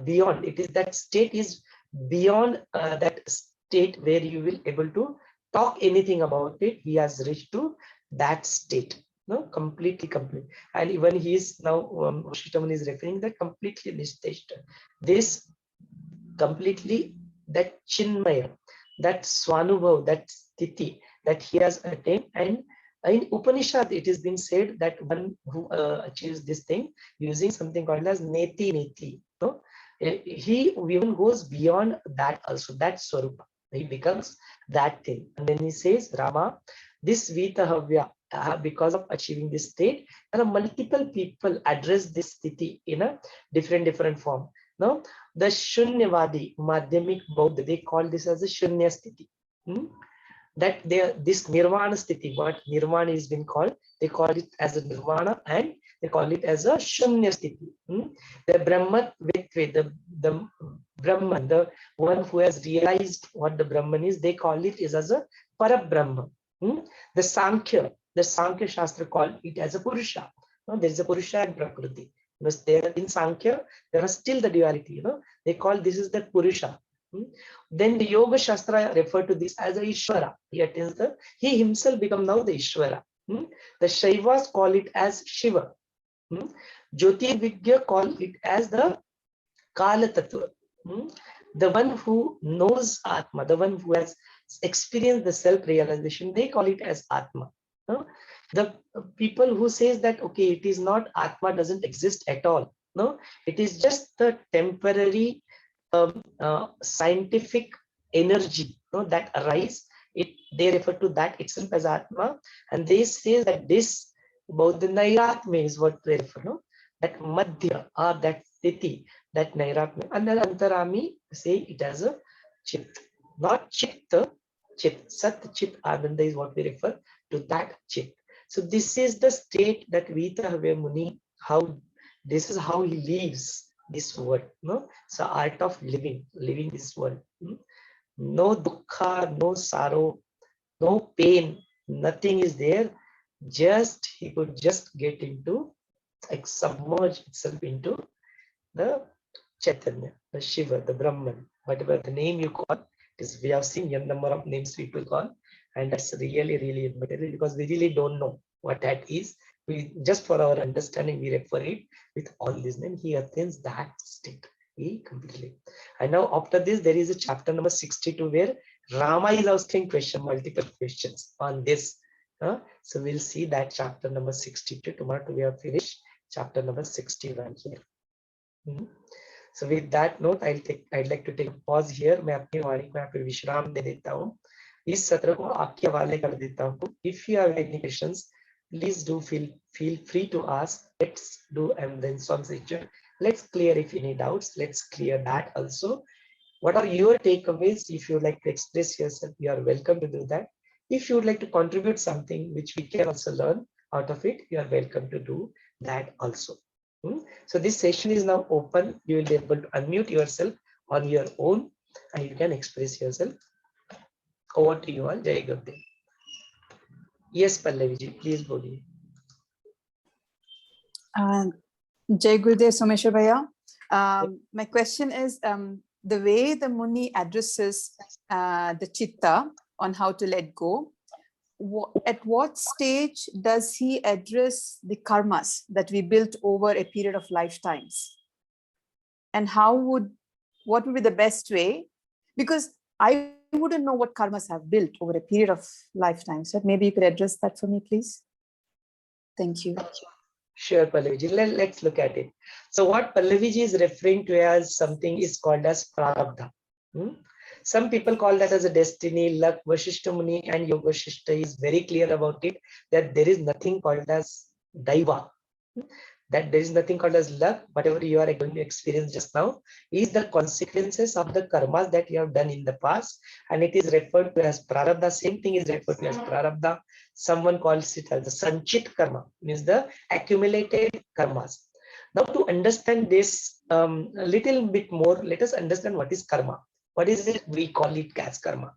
beyond. It is that state is beyond that state where you will able to talk anything about it. He has reached to that state. No, completely complete. And even he is now, Vashishtha Muni is referring that completely nisteshta. This completely, that chinmaya, that swanubhav, that sthiti that he has attained. And in Upanishad, it is being said that one who achieves this thing using something called as neti neti. No, he even goes beyond that also, that swarupa. He becomes that thing. And then he says, Rama, this Vithawya, because of achieving this state, there are multiple people address this sthiti in a different form. Now, the Shunyavadi, Madhyamik Bauddha, they call this as a Shunya sthiti. That this Nirvana sthiti, what Nirvana is been called, they call it as a Nirvana and they call it as a Shunya sthiti. The Brahman Vithawya, the Brahman, the one who has realized what the Brahman is, they call it is as a Parabrahma. The Sankhya Shastra call it as a Purusha. There is a Purusha and Prakriti. Because there in Sankhya, there are still the duality. They call this is the Purusha. Then the Yoga Shastra refer to this as a Ishvara. He himself become now the Ishvara. The Shaivas call it as Shiva. Jyotirvigya call it as the Kala Tattva. The one who knows Atma, the one who has experienced the self-realization, they call it as Atma. The people who says that, okay, it is not Atma, doesn't exist at all. No, it is just the temporary scientific energy that arise. They refer to that itself as Atma. And they say that this, both the Nairatma is what they refer to. That Madhya or that Sthiti, that Nairatma. And then Antarami say it as a Chit. Not Chitta, Chit. Sat Chit Ananda is what we refer to, that Chit. So this is the state that Vithawya Muni, this is how he lives this world. So art of living this world. No dukkha, no sorrow, no pain, nothing is there. Just he could just get into, like submerge itself into the Chaitanya, the Shiva, the Brahman, whatever the name you call. Is we have seen a number of names people call, and that's really immaterial because we really don't know what that is. We just for our understanding we refer it with all these names. He attains that state. He completely. And now after this there is a chapter number 62 where Rama is asking multiple questions on this. So we'll see that chapter number 62 tomorrow. We have finished chapter number 61 here. So with that note, I'd like to take a pause here. मैं अपनी वाणी को यहाँ पे विश्राम दे देता हूँ. इस सत्र को आपके हवाले कर देता हूँ. If you have any questions, please do feel free to ask. Let's do and then some section. Let's clear if any doubts. Let's clear that also. What are your takeaways? If you would like to express yourself, you are welcome to do that. If you would like to contribute something which we can also learn out of it, you are welcome to do that also. So this session is now open. You will be able to unmute yourself on your own and you can express yourself. Over to you all. Jai Gurudev. Yes, Pallavi ji, please boliye. Jai Gurudev Someshwar Bhaiya. My question is the way the Muni addresses the Chitta on how to let go. At what stage does he address the karmas that we built over a period of lifetimes? And what would be the best way? Because I wouldn't know what karmas have built over a period of lifetimes. So maybe you could address that for me, please. Thank you. Sure, Pallavi. Let's look at it. So what Pallavi is referring to as something is called as prarabdha. Some people call that as a destiny, luck. Vashishtha Muni and Yog Vaashishtha is very clear about it, that there is nothing called as Daiva. That there is nothing called as luck. Whatever you are going to experience just now is the consequences of the karmas that you have done in the past, and it is referred to as prarabdha. Same thing is referred to as prarabdha. Someone calls it as the sanchit karma, means the accumulated karmas. Now, to understand this a little bit more, let us understand what is karma. What is it? We call it as karma.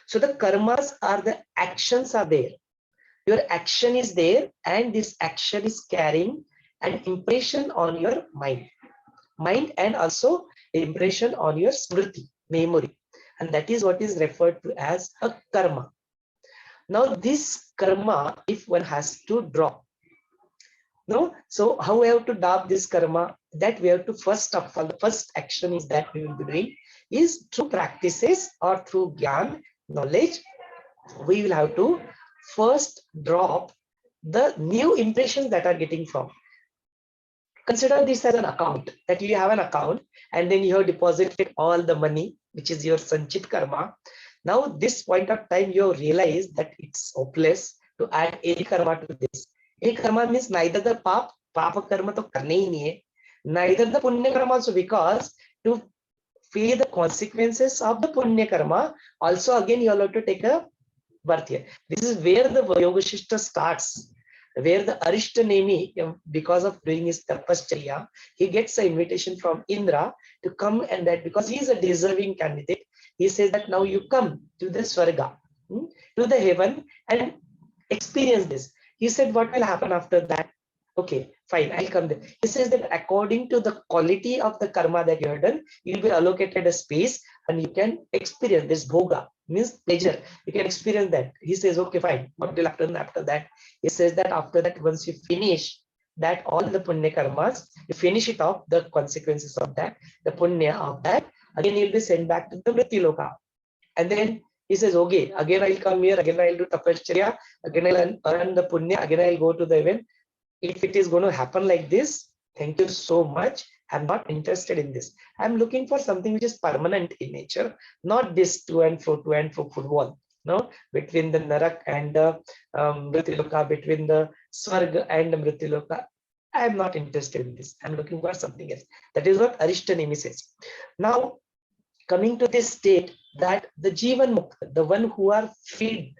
So the karmas are the actions are there. Your action is there, and this action is carrying an impression on your mind, and also impression on your smriti, memory, and that is what is referred to as a karma. Now, this karma, if one has to drop, no, so how we have to drop this karma? That we have to first of all, the first action is that we will be doing is through practices or through gyan, knowledge. We will have to first drop the new impressions that are getting from. Consider this as an account, that you have an account and then you have deposited all the money, which is your sanchit karma. Now, this point of time, you realize that it's hopeless to add any karma to this. Any karma means neither the papa karma to karne hi nahi hai, neither the punya karma also, because to feel the consequences of the punya karma, also again you have to take a birth here. This is where the Yog Vaashishtha starts, where the Arishta Nemi, because of doing his tapasya, he gets an invitation from Indra to come, and that because he is a deserving candidate, he says that now you come to the Swarga, to the heaven, and experience this. He said, what will happen after that? Okay, fine, I'll come there. He says that according to the quality of the karma that you have done, you'll be allocated a space and you can experience this bhoga, means pleasure. You can experience that. He says, okay, fine. What will happen after that? He says that after that, once you finish that, all the punya karmas, you finish it off, the consequences of that, the punya of that, again you'll be sent back to the Mrityu-loka. And then he says, okay, again I'll come here, again I'll do tapasya, again I'll earn the punya, again I'll go to the event. If it is going to happen like this, thank you so much. I'm not interested in this. I'm looking for something which is permanent in nature, not this to and fro football. No, between the Narak and the Mrityu-loka, between the Swarga and the Mrityu-loka. I am not interested in this. I'm looking for something else. That is what Arishta Nemi says. Now, coming to this state that the Jivan Mukta, the one who are freed,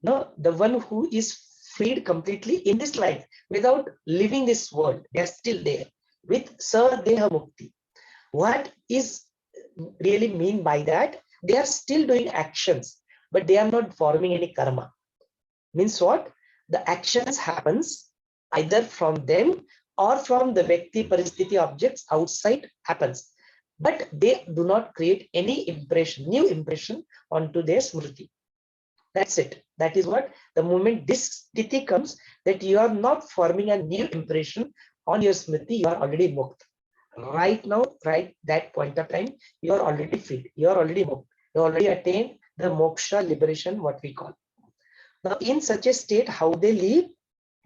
no, the one who is freed completely in this life without leaving this world, they are still there with Sadeha Mukti. What is really mean by that? They are still doing actions, but they are not forming any karma. Means what? The actions happens either from them or from the Vyakti Paristhiti objects outside happens, but they do not create any impression, new impression onto their smriti. That's it. That is what the moment this sthiti comes, that you are not forming a new impression on your smriti, you are already mukta. Right now, right that point of time, you are already free. You are already mukta. You already attained the moksha, liberation, what we call. Now, in such a state, how they live,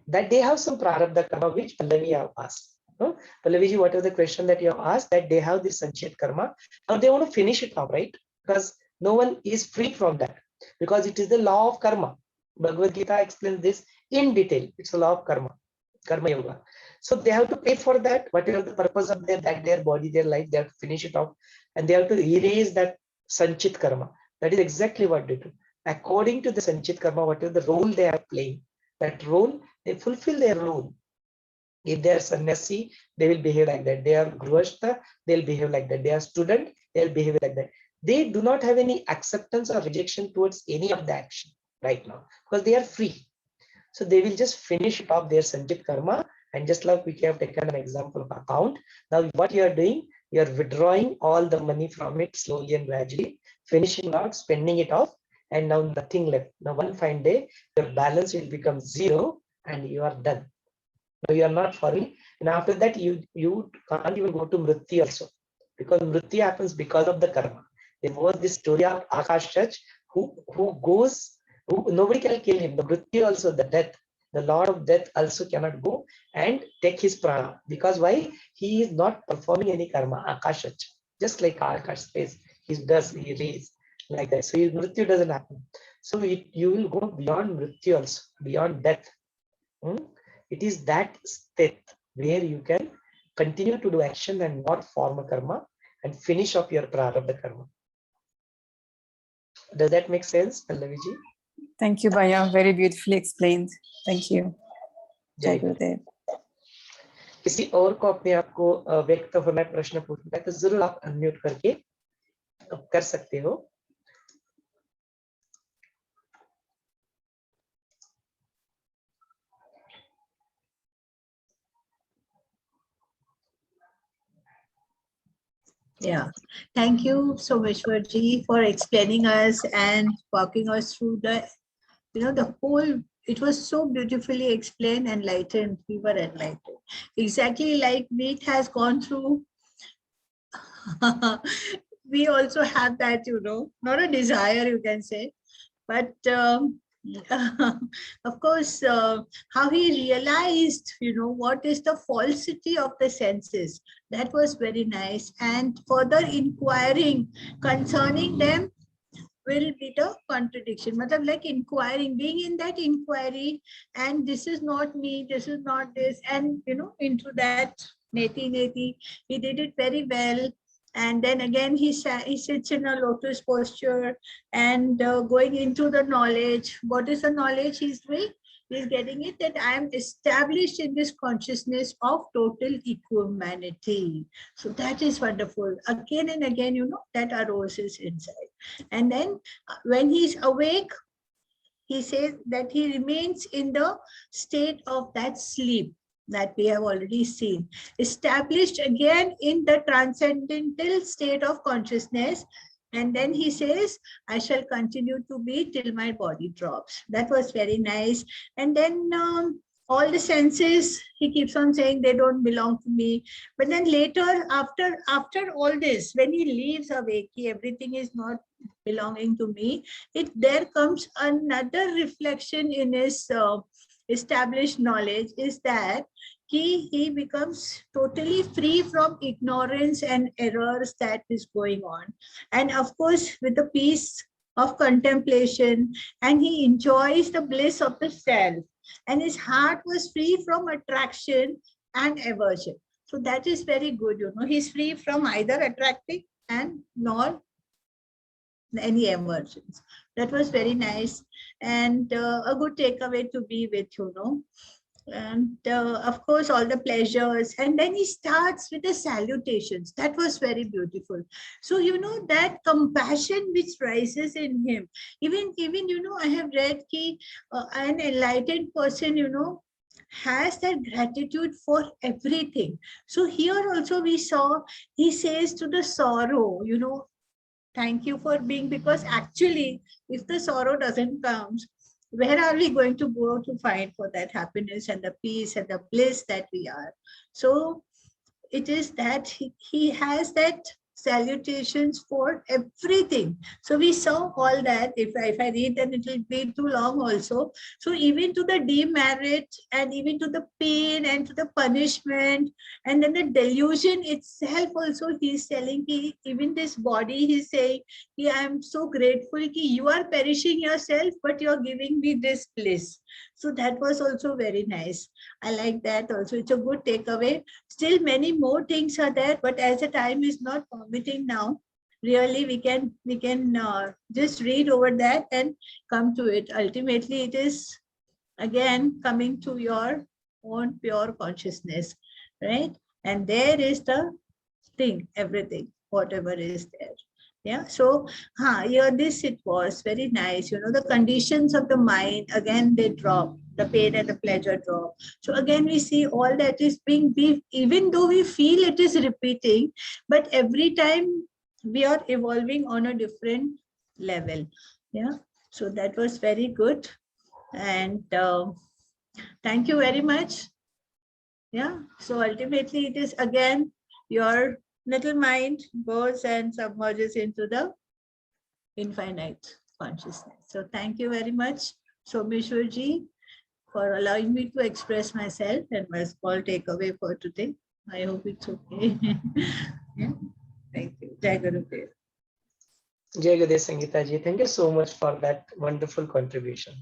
that they have some prarabdha karma, which Pallavi have asked. No? Pallaviji, whatever the question that you have asked, that they have this sanchit karma. Now they want to finish it off, right? Because no one is free from that. Because it is the law of karma. Bhagavad Gita explains this in detail. It's a law of karma, karma yoga. So they have to pay for that, whatever the purpose of their body, their life, they have to finish it off, and they have to erase that sanchit karma. That is exactly what they do. According to the sanchit karma, whatever the role they are playing, that role, they fulfill their role. If they are sannyasi, they will behave like that. They are grihastha, they'll behave like that. They are student, they'll behave like that. They do not have any acceptance or rejection towards any of the action right now, because they are free. So they will just finish it off their sanchit karma, and just like we have taken an example of account. Now what you are doing, you are withdrawing all the money from it slowly and gradually, finishing out, spending it off, and now nothing left. Now one fine day, your balance will become zero and you are done. Now you are not forming, and after that you can't even go to Mrityu also, because Mrityu happens because of the karma. There was this story of Akash who goes, who nobody can kill him. The Mrityu also, the death, the Lord of Death also cannot go and take his prana, because why? He is not performing any karma. Akash, just like Akash says, he does, he raise like that. So Mrityu doesn't happen. So you will go beyond Mrityu also, beyond death. It is that state where you can continue to do action and not form a karma and finish off your prarabdha karma. Does that make sense, Pallavi ji? Thank you, Bhaiya. Very beautifully explained. Thank you. Jai Gurudev. किसी और को अपने आप को व्यक्त होना है, प्रश्न पूछना है तो जरूर आप अनम्यूट करके कर सकते हो. Yeah, thank you so much, Ji, for explaining us and walking us through the, the whole. It was so beautifully explained, enlightened. We were enlightened, exactly like Meet has gone through. We also have that, not a desire, you can say, but of course, how he realized, what is the falsity of the senses. That was very nice. And further inquiring concerning them will be the contradiction. Like inquiring, being in that inquiry, and this is not me, this is not this, and into that neti, he did it very well. And then again, he sits in a lotus posture and going into the knowledge. What is the knowledge he's doing? He's getting it that I am established in this consciousness of total equanimity. So that is wonderful. Again and again, that arises inside. And then when he's awake, he says that he remains in the state of that sleep that we have already seen, established again in the transcendental state of consciousness. And then he says, I shall continue to be till my body drops. That was very nice. And then all the senses, he keeps on saying they don't belong to me. But then later, after all this, when he leaves awake, everything is not belonging to me. There comes another reflection in his established knowledge, is that he becomes totally free from ignorance and errors that is going on. And of course, with the peace of contemplation, and he enjoys the bliss of the self. And his heart was free from attraction and aversion. So that is very good, he's free from either attracting and nor any aversions. That was very nice, and a good takeaway to be with, and of course all the pleasures. And then he starts with the salutations. That was very beautiful. So that compassion which rises in him, even I have read an enlightened person has that gratitude for everything. So here also we saw, he says to the sorrow, thank you for being, because actually if the sorrow doesn't come, where are we going to go to find for that happiness and the peace and the bliss that we are? So it is that he has that salutations for everything. So we saw all that. If I read, then it will be too long also. So even to the demerit, and even to the pain, and to the punishment, and then the delusion itself also, he's telling even this body, he's saying, I am so grateful you are perishing yourself, but you're giving me this bliss. So that was also very nice. I like that also. It's a good takeaway. Still many more things are there, but as the time is not permitting now, really we can just read over that and come to it. Ultimately, it is again coming to your own pure consciousness, right? And there is the thing, everything, whatever is there. Yeah, so here this it was very nice. The conditions of the mind, again they drop, the pain and the pleasure drop. So again we see all that is being, even though we feel it is repeating, but every time we are evolving on a different level. Yeah, so that was very good. And thank you very much. Yeah, so ultimately it is again your little mind goes and submerges into the infinite consciousness. So thank you very much, Someshwar ji, for allowing me to express myself and my small takeaway for today. I hope it's okay. Yeah. Thank you. Jai Gurudev. Jai Gurudev Sangeeta ji. Thank you so much for that wonderful contribution.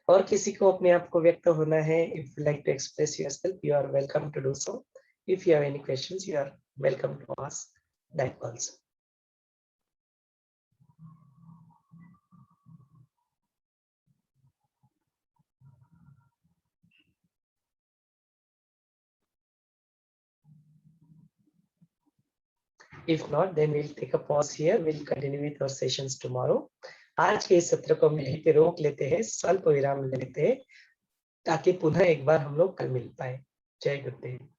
और किसी को अपने आप को व्यक्त होना है, if you like to express yourself, you are welcome to do so. If you have any questions, you are welcome to ask that also. If not, then we'll take a pause here. We'll continue with our sessions tomorrow. आज के इस सत्र को हम यहीं पे रोक लेते हैं, स्वल्प विराम ले लेते हैं, ताकि पुनः एक बार हम लोग कल मिल पाए. जय गुरुदेव.